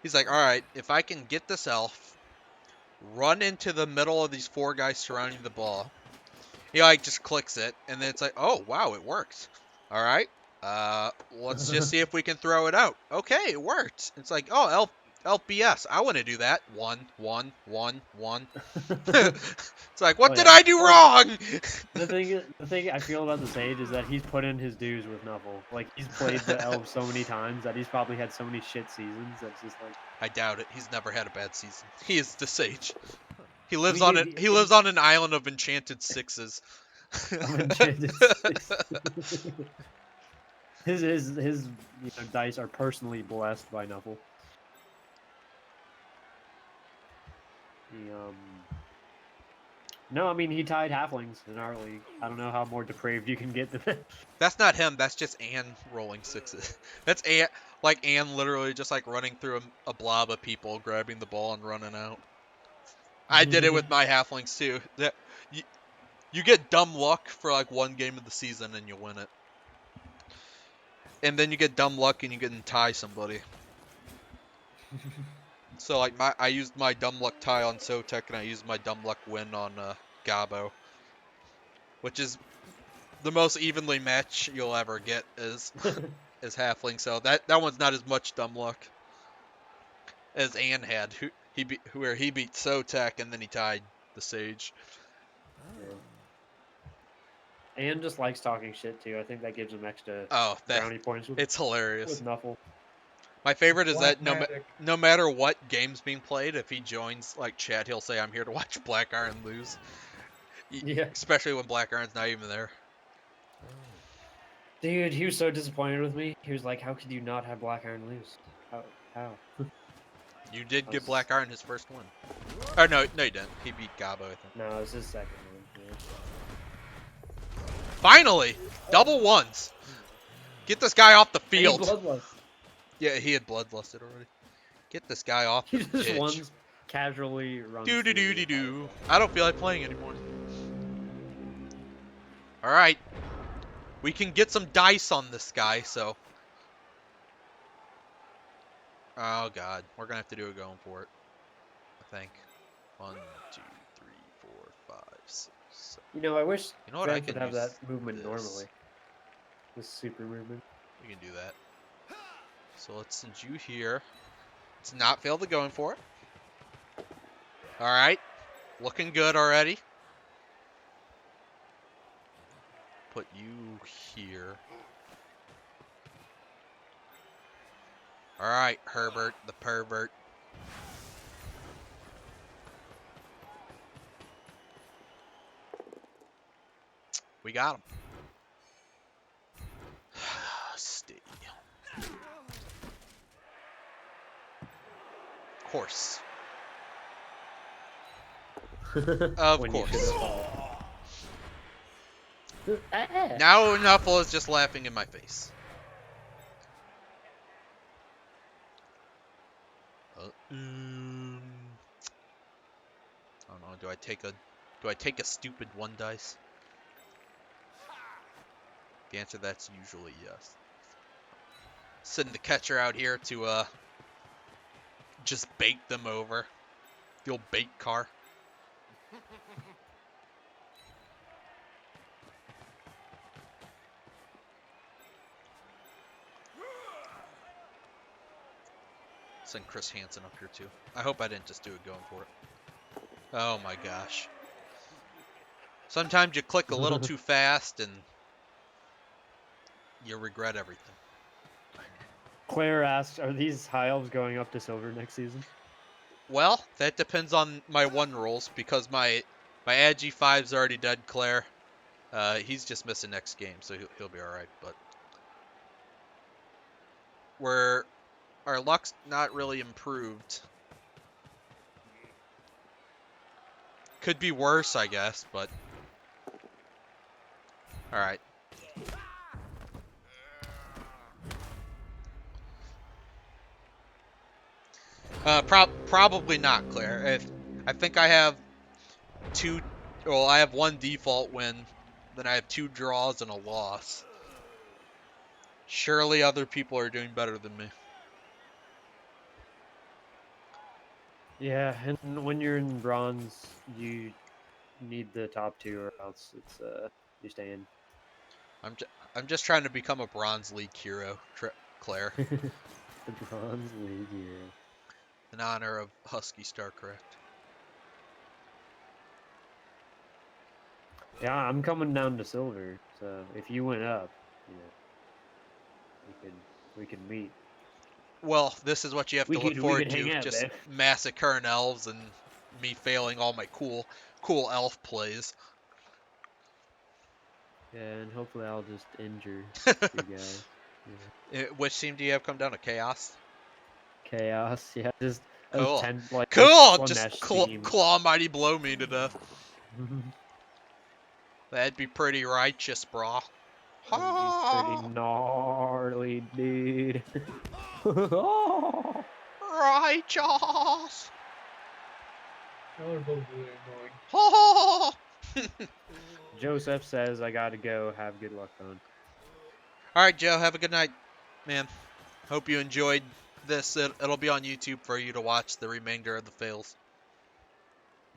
he's like, all right, if I can get this elf, run into the middle of these 4 guys surrounding the ball, he like just clicks it, and then it's like, oh wow, it works. All right, let's just see if we can throw it out. Okay, it worked. It's like, oh, elf BS. I want to do that. 1, 1, 1, 1. It's like, what did I do wrong? The thing I feel about the Sage is that he's put in his dues with Knuffle. Like he's played the elf so many times that he's probably had so many shit seasons that's just like. I doubt it. He's never had a bad season. He is the Sage. He lives on it. He lives on an island of enchanted 6s. Enchanted 6. His dice are personally blessed by Knuffle. No, I mean he tied halflings in our league. I don't know how more depraved you can get than that. That's not him. That's just Anne rolling 6s. That's Anne, like Anne literally just like running through a blob of people, grabbing the ball and running out. I did it with my halflings too. That you get dumb luck for like 1 game of the season and you win it. And then you get dumb luck and you get to tie somebody. So like I used my dumb luck tie on Sotek and I used my dumb luck win on Gabo. Which is the most evenly match you'll ever get is halfling. So that one's not as much dumb luck as Ann had, where he beat Sotek and then he tied the Sage. Ann just likes talking shit too. I think that gives him extra brownie points. It's hilarious. With Knuffle. My favorite is that no matter what game's being played, if he joins like chat, he'll say, "I'm here to watch Black Iron lose." Yeah. Especially when Black Iron's not even there. Dude, he was so disappointed with me. He was like, "How could you not have Black Iron lose? How?" You did give Black Iron his first win. Or no, you didn't. He beat Gabo, I think. No, it was his second one. Yeah. Finally, double 1s. Get this guy off the field. Bloodlust. Yeah, he had bloodlusted already. Get this guy off the pitch. He just casually runs. Do. I don't feel like playing anymore. All right, we can get some dice on this guy. So Oh god, we're gonna have to do it going for it. I think. 1, 2, 3, 4, 5, 6, 7. You know, I wish You know what? I Vamps can would have use that movement this. normally. This super movement. We can do that. So let's send you here. Let's not fail the going for it. All right, looking good already. Put you here. All right, Herbert, the pervert. We got him. Stay. Of course. Of When you course. should've thought. Now Nuffle is just laughing in my face. I don't know. Do I take a stupid 1 dice? The answer to that's usually yes. Send the catcher out here to just bait them over. The old bait car. Send Chris Hansen up here too. I hope I didn't just do it going for it. Oh my gosh. Sometimes you click a little too fast and you regret everything. Claire asks, "Are these high elves going up to silver next season?" Well, that depends on my 1 rolls because my Agi 5's already dead, Claire. He's just missing next game, so he'll be all right. But our luck's not really improved. Could be worse, I guess, but all right. Probably not, Claire. I think I have 2. Well, I have 1 default win, then I have 2 draws and a loss. Surely other people are doing better than me. Yeah, and when you're in bronze, you need the top 2, or else it's you stay in. I'm just trying to become a Bronze League hero, Claire. The bronze league hero. In honor of Husky StarCraft. Yeah, I'm coming down to silver. So if you went up, you know, we could meet. Well, this is what you have to look forward hang to. out, Just babe. massacring elves and me failing all my cool elf plays. Yeah, and hopefully I'll just injure you guys. Yeah. Which team do you have come down to? Chaos? Chaos, yeah, just Cool. 10 like Cool! one Just mesh team. claw mighty blow me to death. That'd be pretty righteous, brah. Pretty gnarly, dude. Righteous! Y'all are both really annoying. Joseph says I gotta go. Have good luck, phone. Alright, Joe, have a good night, man. Hope you enjoyed this. It'll be on YouTube for you to watch the remainder of the fails.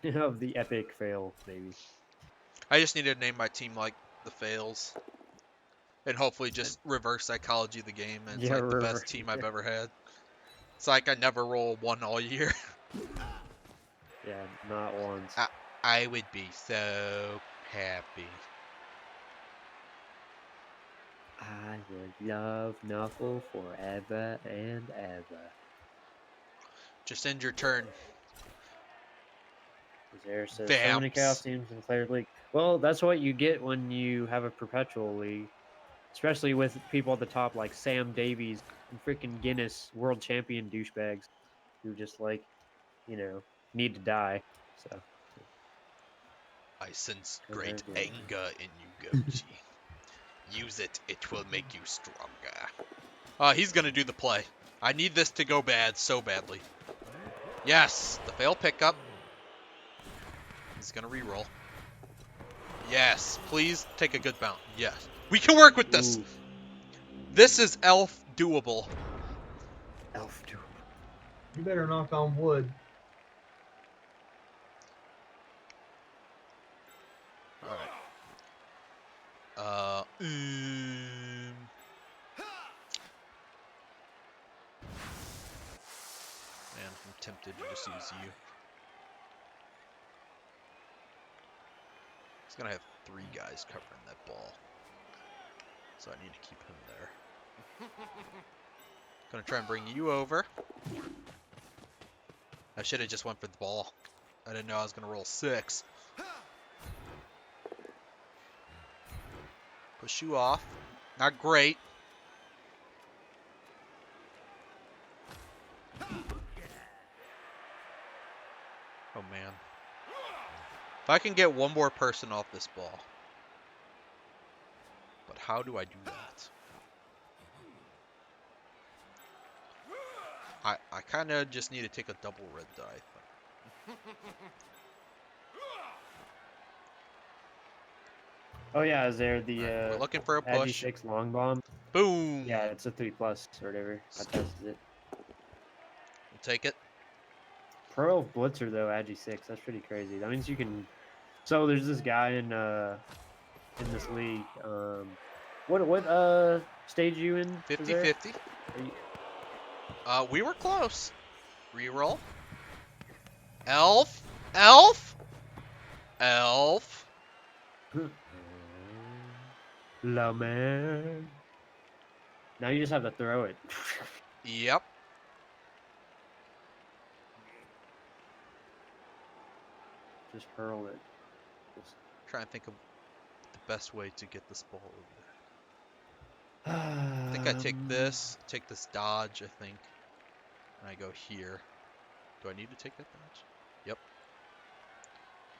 Of the epic fail, maybe. I just need to name my team like the fails. And hopefully just reverse psychology of the game. And it's Yeah, like the best team I've ever had. It's like I never roll 1 all year. Yeah, not once. I would be so happy. I would love Nuffle forever and ever. Just end your turn. There says so many chaos teams in Claire League. Well, that's what you get when you have a perpetual league. Especially with people at the top like Sam Davies and freaking Guinness world champion douchebags who just like, you know, need to die. So I sense great anger in you, Goji. Use it, it will make you stronger. He's gonna do the play. I need this to go bad so badly. Yes, the fail pickup. He's gonna reroll. Yes, please take a good bounce. Yes, we can work with this. Ooh. This is elf doable. Elf doable. You better knock on wood. All right. Man, I'm tempted to just use you. He's gonna have 3 guys covering that ball, so I need to keep him there. Gonna try and bring you over. I should have just went for the ball. I didn't know I was gonna roll 6. Push you off. Not great. Oh man. If I can get one more person off this ball. But how do I do that? I kind of just need to take a double red die. Oh yeah, is there the We're looking for a push. Agi 6 long bomb? Boom. Yeah, it's a 3+ or whatever. I tested it. We'll take it. Pro Blitzer though, Agi 6. That's pretty crazy. That means you can. So there's this guy in this league. What stage you in? 50-50. We were close. Reroll. Elf. Elf. Elf. La man. Now you just have to throw it. Yep. Just hurl it. Just... Trying to think of the best way to get this ball over there. I think I take this dodge, I think. And I go here. Do I need to take that dodge? Yep.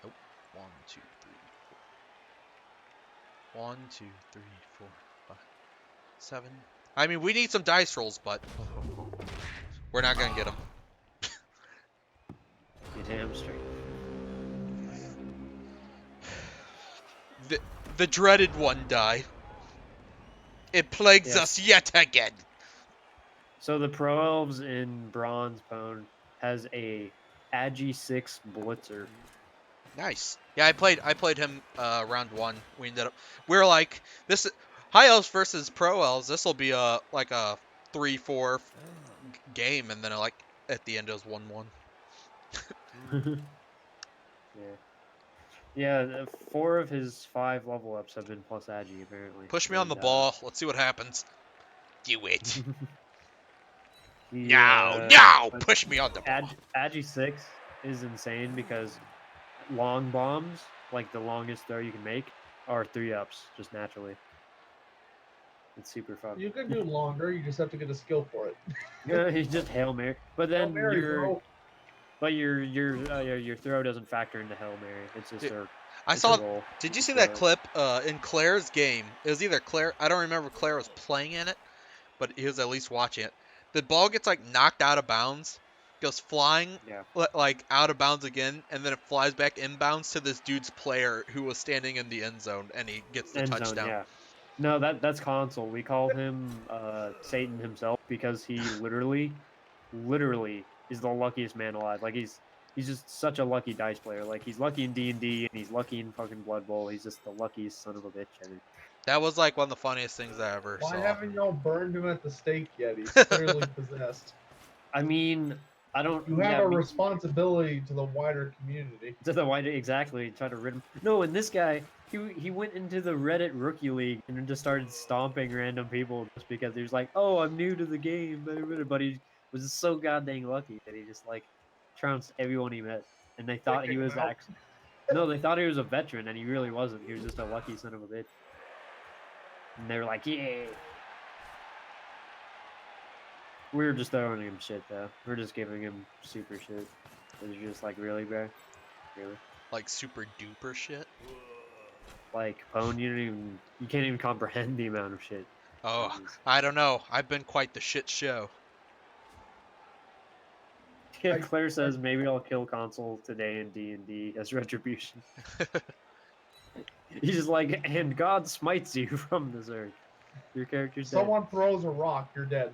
Nope. 1, 2, 3, 4. 1, 2, 3, 4, 5, 7. I mean, we need some dice rolls, but we're not gonna get them. You damn straight. The dreaded one die. It plagues us yet again. So the Pro Elves in Bronze Pwn has a Agi 6 Blitzer. Nice. Yeah, I played him round 1. We were like this High Elves versus Pro Elves. This will be like a 3-4 game, and then like at the end it was 1-1. Yeah, 4 of his 5 level ups have been plus Agi apparently. Push me on the ball. Let's see what happens. Do it. No. Push me on the ball. Agi 6 is insane because long bombs, like the longest throw you can make, are 3-ups just naturally. It's super fun. You can do longer. You just have to get a skill for it. Yeah, he's just Hail Mary. But then Hail Mary, bro. But your throw doesn't factor into Hail Mary. It's just Did you see that clip in Claire's game? It was either Claire. I don't remember if Claire was playing in it, but he was at least watching it. The ball gets like knocked out of bounds, goes flying like out of bounds again, and then it flies back inbounds to this dude's player who was standing in the end zone, and he gets the touchdown. Yeah. No, that's console. We call him Satan himself because he literally is the luckiest man alive. Like he's just such a lucky dice player. Like he's lucky in D&D and he's lucky in fucking Blood Bowl. He's just the luckiest son of a bitch ever. That was like one of the funniest things I ever saw. Why haven't y'all burned him at the stake yet? He's clearly possessed. I mean, I don't. You have a responsibility to the wider community. To the wider, exactly. Try to rid him. No, and this guy, he went into the Reddit Rookie League and just started stomping random people just because he was like, "Oh, I'm new to the game," but he was just so goddamn lucky that he just like trounced everyone he met, and they thought he was actually. No, they thought he was a veteran, and he really wasn't. He was just a lucky son of a bitch. And they were like, "Yeah." We were just throwing him shit though. We're just giving him super shit. It was just like, really, bro? Really? Like super duper shit? Like, Pwn, you can't even comprehend the amount of shit. Oh, I don't know. I've been quite the shit show. Yeah, Claire says maybe I'll kill console today in D&D as retribution. He's just like, and God smites you from this earth. Your character's dead. Someone throws a rock, you're dead.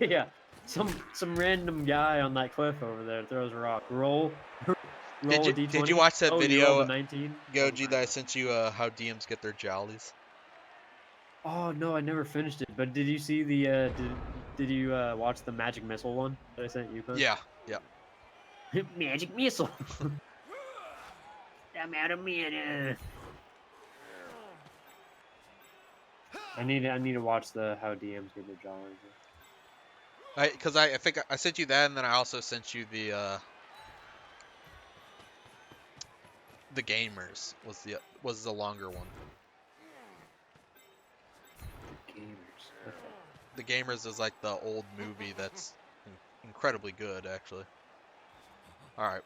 Yeah. Some random guy on that cliff over there throws a rock. Roll a d20. Did you watch that You rolled video, a 19? Goji, that I sent you? How DMs get their jollies. Oh no, I never finished it. But did you see the did you watch the magic missile one that I sent you? Yeah, yeah. Magic missile. I'm out of mana. I need to watch the how DMs get their jollies. Because I think I sent you that, and then I also sent you the gamers was the longer one. Gamers. The gamers is like the old movie that's incredibly good, actually. All right,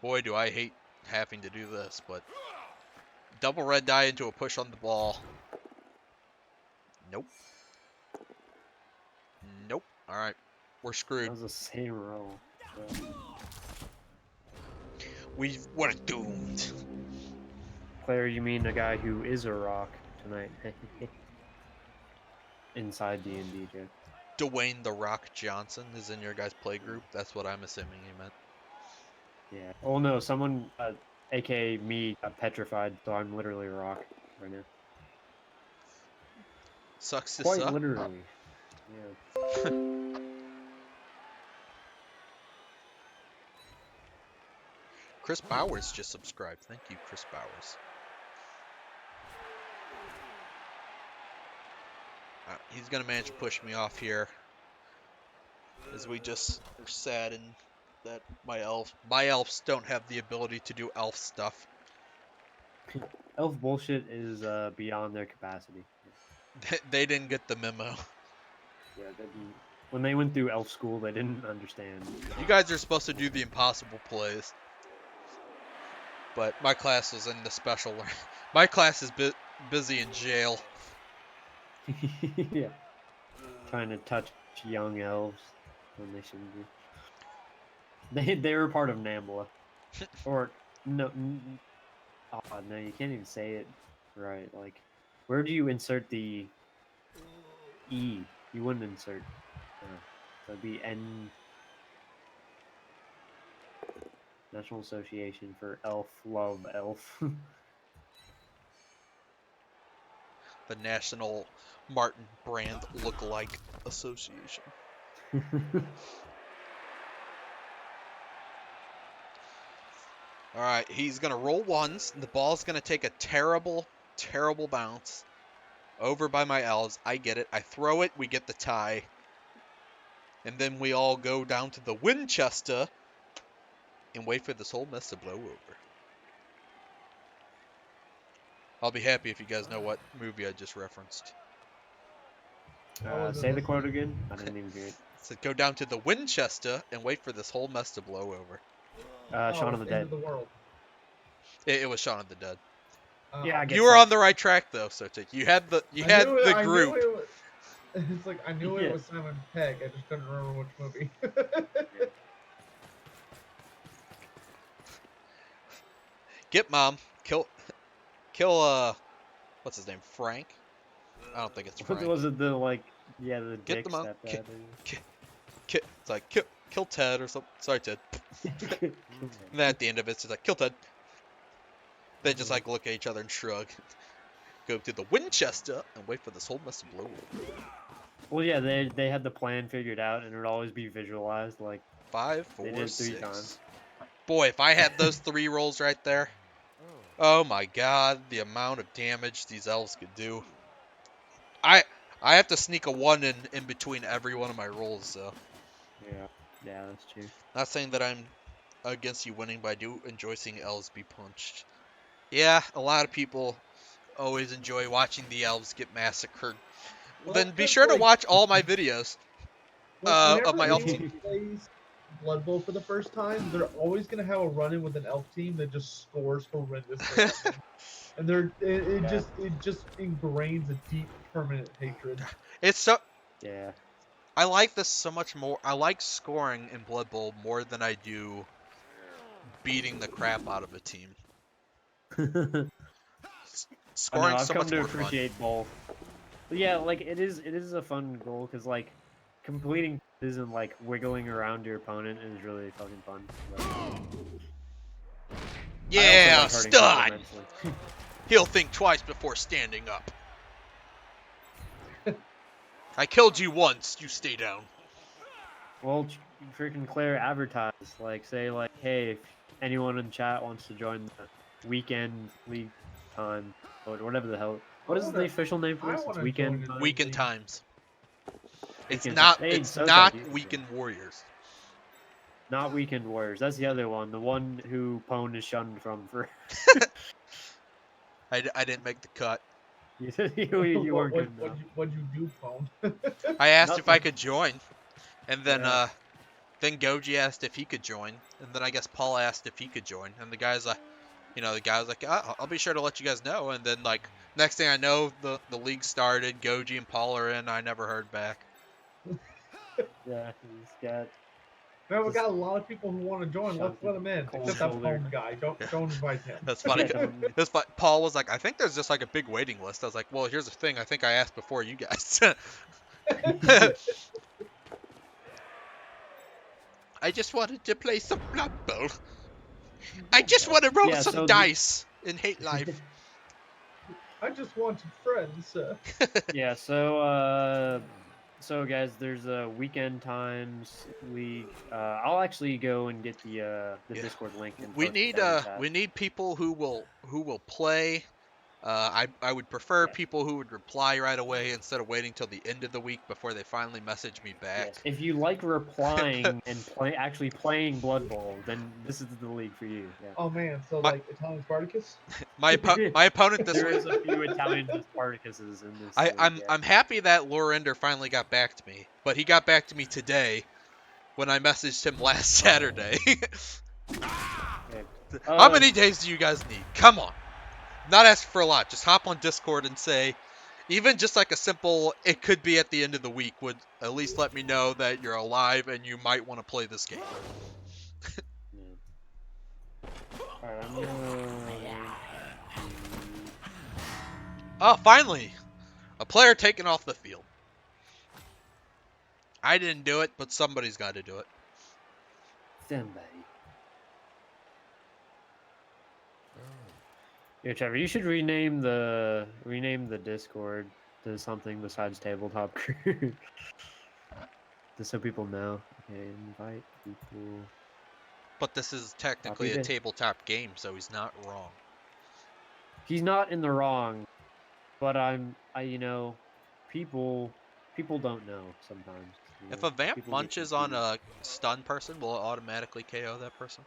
boy, do I hate having to do this, but double red die into a push on the ball. Nope. Nope. All right, we're screwed. That was the same roll. We're doomed. Player, you mean a guy who is a rock tonight? Inside D&D, Joe. Dwayne the Rock Johnson is in your guys' play group. That's what I'm assuming you meant. Yeah. Oh no, someone, aka me, got petrified, so I'm literally a rock right now. Sucks to Quite suck. literally. Yeah. Chris Bowers just subscribed. Thank you, Chris Bowers. He's gonna manage to push me off here, as we just are saddened that my elves don't have the ability to do elf stuff. Elf bullshit is beyond their capacity. They didn't get the memo. Yeah, when they went through elf school, they didn't understand. You guys are supposed to do the impossible plays, but my class was in the special. My class is busy in jail. Yeah. Trying to touch young elves when they shouldn't be. They were part of Nambla. Or no, oh no, you can't even say it right. Like, where do you insert the E? You wouldn't insert. So it'd be N. National Association for Elf Love Elf. The National Martin Brand Lookalike Association. All right, he's gonna roll ones. The ball's gonna take a terrible, terrible bounce over by my elves. I get it. I throw it. We get the tie, and then we all go down to the Winchester and wait for this whole mess to blow over. I'll be happy if you guys know what movie I just referenced. Say the quote again. I didn't even hear it. So go down to the Winchester and wait for this whole mess to blow over. Shaun of the Dead. End of the world. It was Shaun of the Dead. Yeah, I guess You were so. on the right track though, Sotik. You had the group. It's like I knew it was Simon Pegg. I just couldn't remember which movie. Get mom. Kill. What's his name? Frank. I don't think it's Frank. Was it the the Get dick the mom. stepdad? It's like kill Ted or something. Sorry, Ted. And then at the end of it, it's just like kill Ted. They just like look at each other and shrug. Go to the Winchester and wait for this whole mess to blow over. Well, yeah, they had the plan figured out, and it would always be visualized. Like 5, they 4, did 3 6. times. Boy, if I had those 3 rolls right there, oh my god, the amount of damage these elves could do. I have to sneak a 1 in between every one of my rolls, so. Yeah, that's true. Not saying that I'm against you winning, but I do enjoy seeing elves be punched. Yeah, a lot of people always enjoy watching the elves get massacred. Well, then be sure to watch all my videos of my elf team. Plays Blood Bowl for the first time, they're always gonna have a run-in with an elf team that just scores horrendously, and it just ingrains a deep, permanent hatred. It's so. Yeah. I like this so much more. I like scoring in Blood Bowl more than I do beating the crap out of a team. Scoring so much more fun. I've come to appreciate both. But yeah, like it is a fun goal because like completing isn't like wiggling around your opponent is really fucking fun. But Yeah, I also like hurting people stun! mentally. He'll think twice before standing up. I killed you once, you stay down. Well, freaking Claire advertise, like, say, like, hey, if anyone in chat wants to join the weekend league time, or whatever the hell. What is the official name for this? It's weekend. Weekend times. It's Weekend not. time. Hey, It's so not sorry. Weekend Warriors. Not Weekend Warriors. That's the other one. The one who Pwn is shunned from for. I didn't make the cut. you weren't good enough. What'd you do, Pwn? I asked if I Nothing. could join, and then then Goji asked if he could join, and then I guess Paul asked if he could join, and the guy's like, the guy was like, I'll be sure to let you guys know, and then like next thing I know, the league started. Goji and Paul are in. I never heard back. Yeah, he's got. Man, we got a lot of people who want to join. Let's let them in. Except that Pwn guy. Don't invite him. That's funny. Paul was like, I think there's just like a big waiting list. I was like, well, here's the thing. I think I asked before you guys. I just wanted to play some Blood Bowl. I just want to roll some dice in Hate Life. I just wanted friends. Yeah, so guys, there's a weekend times league. I'll actually go and get the Discord link. And we need people who will play. I would prefer people who would reply right away instead of waiting till the end of the week before they finally message me back. Yes. If you like replying and actually playing Blood Bowl, then this is the league for you. Yeah. Oh man, so like Italian Spartacus? My opponent this there week. is a few Italian Spartacuses in this. I'm happy that Lorender finally got back to me, but he got back to me today when I messaged him last Saturday. How many days do you guys need? Come on. Not ask for a lot. Just hop on Discord and say, even just like a simple, it could be at the end of the week, would at least let me know that you're alive and you might want to play this game. Oh, finally! A player taken off the field. I didn't do it, but somebody's got to do it. Somebody. Yeah, Trevor, you should rename the Discord to something besides tabletop crew. Just so people know. Okay, invite people. But this is technically a tabletop game, so he's not wrong. He's not in the wrong, but people don't know sometimes. If a vamp munches on a stun person, will it automatically KO that person?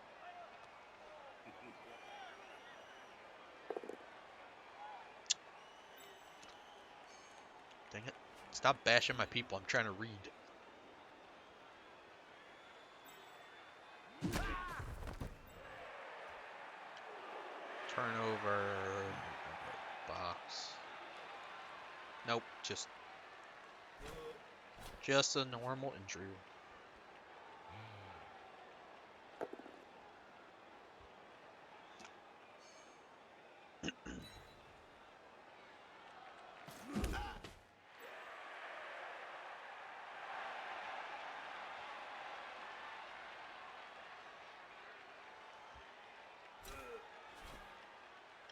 Dang it. Stop bashing my people. I'm trying to read. Turnover. Box. Nope. Just a normal injury.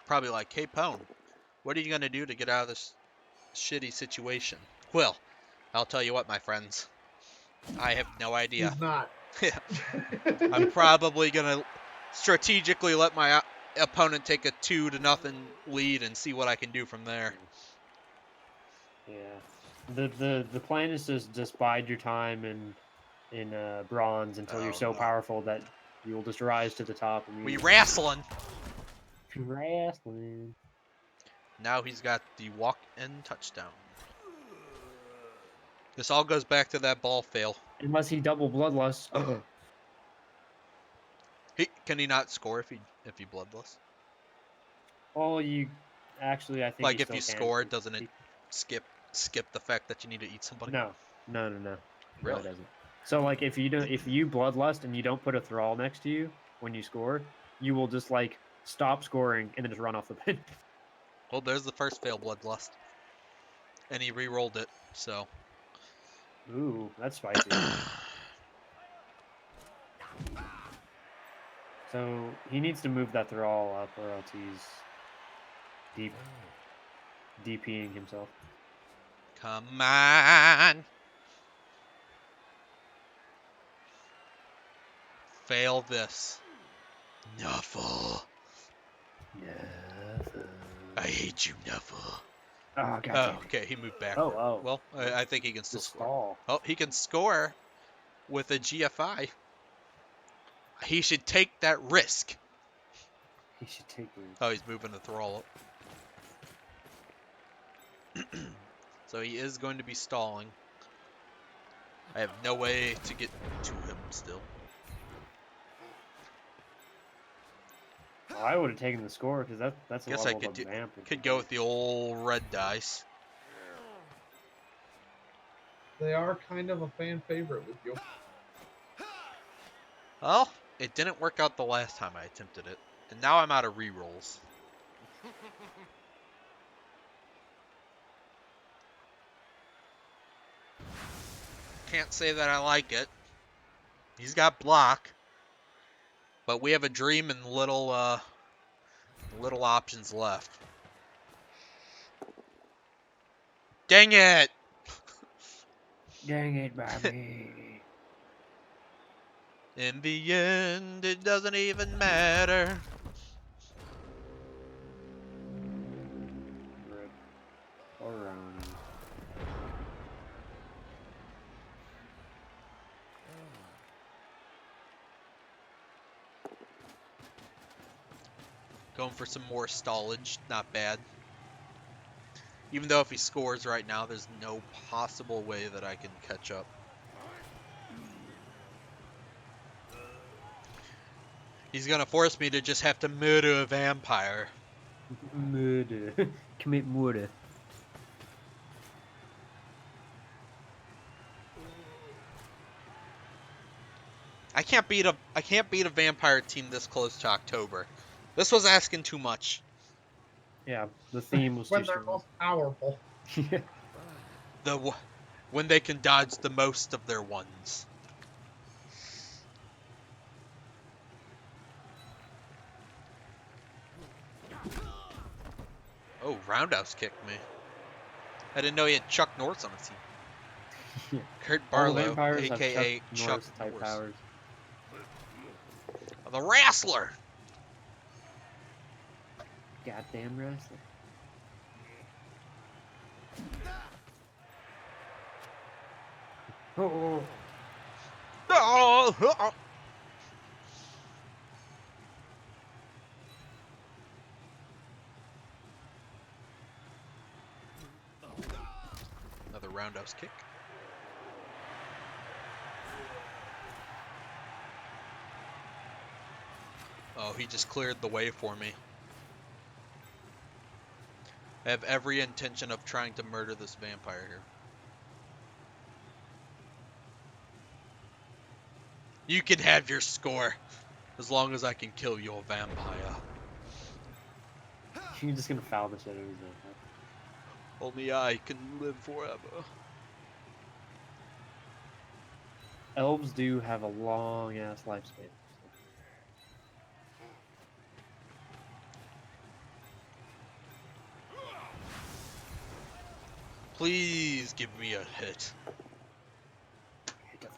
Probably like, hey, Pwn, what are you going to do to get out of this shitty situation? Well, I'll tell you what, my friends. I have no idea. He's not. I'm probably going to strategically let my opponent take a 2-0 lead and see what I can do from there. Yeah. The plan is to just bide your time in bronze until you're so powerful that you will just rise to the top. And we wrestling. Wrestling. Now he's got the walk-in touchdown. This all goes back to that ball fail. Unless he double bloodlust. Can he not score if he bloodlust? Well, you actually, I think like if you score, doesn't it skip the fact that you need to eat somebody? No. Really? No, it doesn't. So like if you bloodlust and you don't put a thrall next to you when you score, you will just like stop scoring and then just run off the bench. Well, there's the first fail bloodlust, and he re-rolled it. So Ooh, that's spicy. So he needs to move that thrall up, or else he's DPing himself. Come on. Fail this. Nuffle. Nuffle. I hate you, Nuffle. Oh, God Oh, damn it. okay, he moved back. Oh. Well, I think he can still The score. stall. Oh, he can score with a GFI. He should take that risk. He should take the... Oh, he's moving the thrall up. So he is going to be stalling. I have no way to get to him still. Well, I would have taken the score, because that's a Guess level I of vamp. could go with the old red dice. They are kind of a fan favorite with you. Well, it didn't work out the last time I attempted it. And now I'm out of rerolls. Can't say that I like it. He's got block. But we have a dream and little options left. Dang it! Dang it, Bobby. In the end, it doesn't even matter. Rip. Around. Going for some more stallage, not bad. Even though if he scores right now, there's no possible way that I can catch up. He's gonna force me to just have to murder a vampire. Murder. Commit murder. I can't beat a vampire team this close to October. This was asking too much. Yeah, the theme was When too they're strong. most powerful. When they can dodge the most of their ones. Oh, Roundhouse kicked me. I didn't know he had Chuck Norris on his team. Kurt All the Barlow, vampires have aka Chuck Norris Chuck type Norris. powers. The Wrestler! Goddamn wrestler. Oh. Oh! Another roundhouse kick. Oh, he just cleared the way for me. I have every intention of trying to murder this vampire here. You can have your score, as long as I can kill your vampire. You're just gonna foul the shit out of his vampire. Only I can live forever. Elves do have a long ass lifespan. Please give me a hit.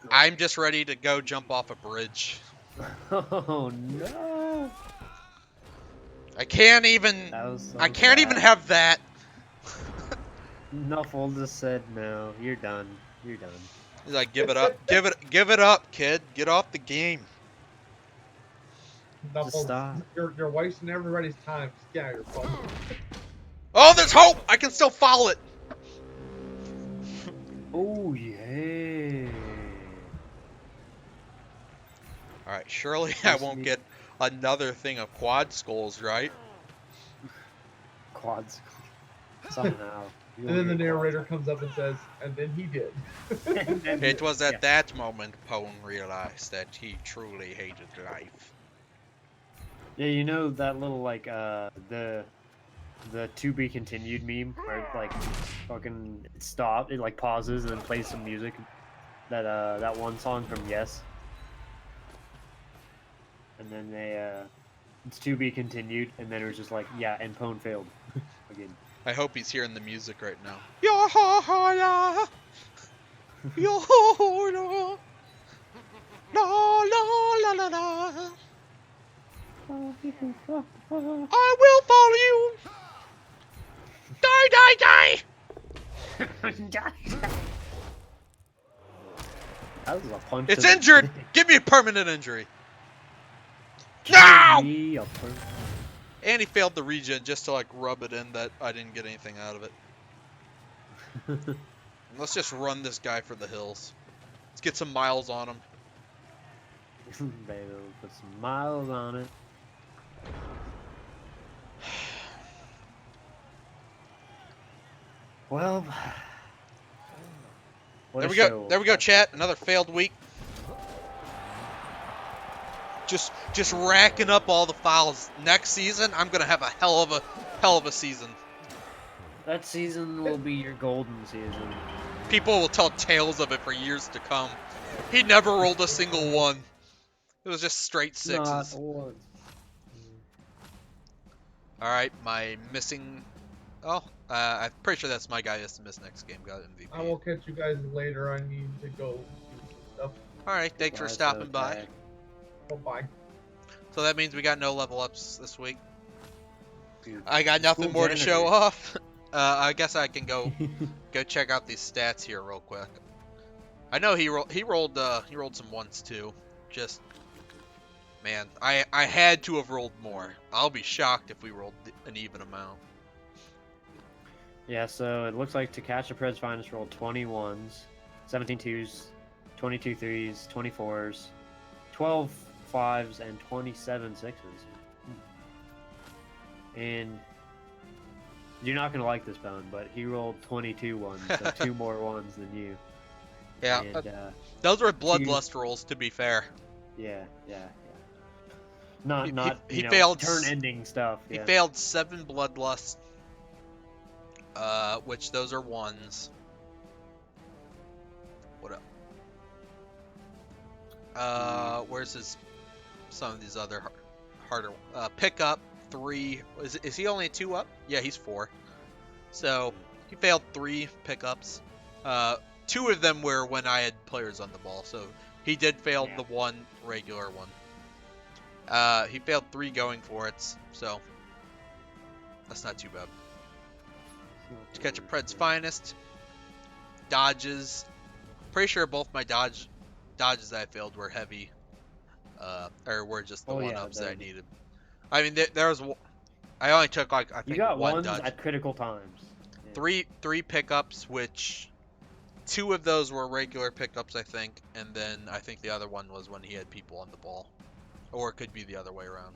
I'm just ready to go jump off a bridge. Oh no! I can't even. That was so I can't even bad. have that. Nuffle just said no. You're done. You're done. He's like, give it up, give it up, kid. Get off the game. Just stop. You're wasting everybody's time. Yeah, you're fun. Oh, there's hope. I can still follow it. Oh yeah. All right, surely I won't get another thing of quad skulls, right? Quads. Somehow. And then the narrator comes up and says, and then he did. It was at that moment Pone realized that he truly hated life. Yeah, you know that little like the to be continued meme where it, like fucking it stopped, it like pauses and then plays some music that one song from Yes. And then it's to be continued, and then it was just like, yeah, and Pone failed again. I hope he's hearing the music right now. Yo ho ho ya, yo ho ho ya, la la la la la. I will follow you. Die die die. That was a punch. It's to the injured. dick. Give me a permanent injury. Give No! me a per- And he failed the regen just to like rub it in that I didn't get anything out of it. Let's just run this guy for the hills. Let's get some miles on him. Baby, put some miles on it. Well, what There a we go. show. There we go, chat. Another failed week. Just racking up all the files. Next season, I'm gonna have a hell of a season. That season will be your golden season. People will tell tales of it for years to come. He never rolled a single one. It was just straight Not sixes. once. All right, my missing. Oh, I'm pretty sure that's my guy has to miss next game. Got MVP. I will catch you guys later. I need to go do some stuff. All right, thanks for stopping by. Oh, bye. So that means we got no level ups this week. Dude, I got nothing school more to show janitor. off. I guess I can go check out these stats here real quick. I know he rolled some ones too. Just man, I had to have rolled more. I'll be shocked if we rolled an even amount. Yeah, so it looks like To Catch a Pred's Finest rolled 20 ones, 17 twos, 22 threes, 24s, 12 fives, and 27 sixes. And you're not going to like this, Bone, but he rolled 22 ones, so 2 more ones than you. Yeah, And, those were bloodlust rolls, to be fair. yeah. Not, he you know, failed turn-ending stuff. He Yeah. failed 7 bloodlust, which those are ones. What up? Where's some of these other harder? Pick up 3. Is he only 2 up? Yeah, he's 4. So he failed 3 pickups. 2 of them were when I had players on the ball. So he did fail the 1 regular one. He failed 3 going for it, so that's not too bad. To Catch a Pred's Finest. Dodges. Pretty sure both my dodges that I failed were heavy. Or were just the one-ups that I needed. I mean, there was... I only took, like, I think you got one ones dodge. at critical times. Yeah. 3 pickups, which... 2 of those were regular pickups, I think. And then I think the other one was when he had people on the ball. Or it could be the other way around.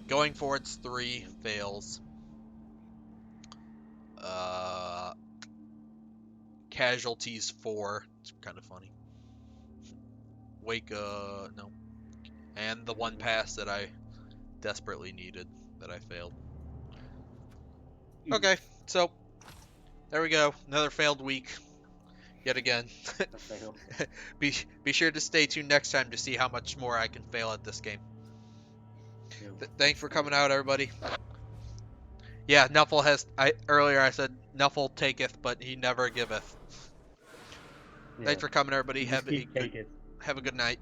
Going for it's 3 fails. Casualties 4. It's kind of funny. Wake no. And the 1 pass that I desperately needed that I failed. Okay, so there we go. Another failed week. Yet again. Be sure to stay tuned next time to see how much more I can fail at this game. Thanks for coming out, everybody. Yeah, Nuffle has. Earlier I said Nuffle taketh, but he never giveth. Yeah. Thanks for coming, everybody. Just Have keep taking. a good night.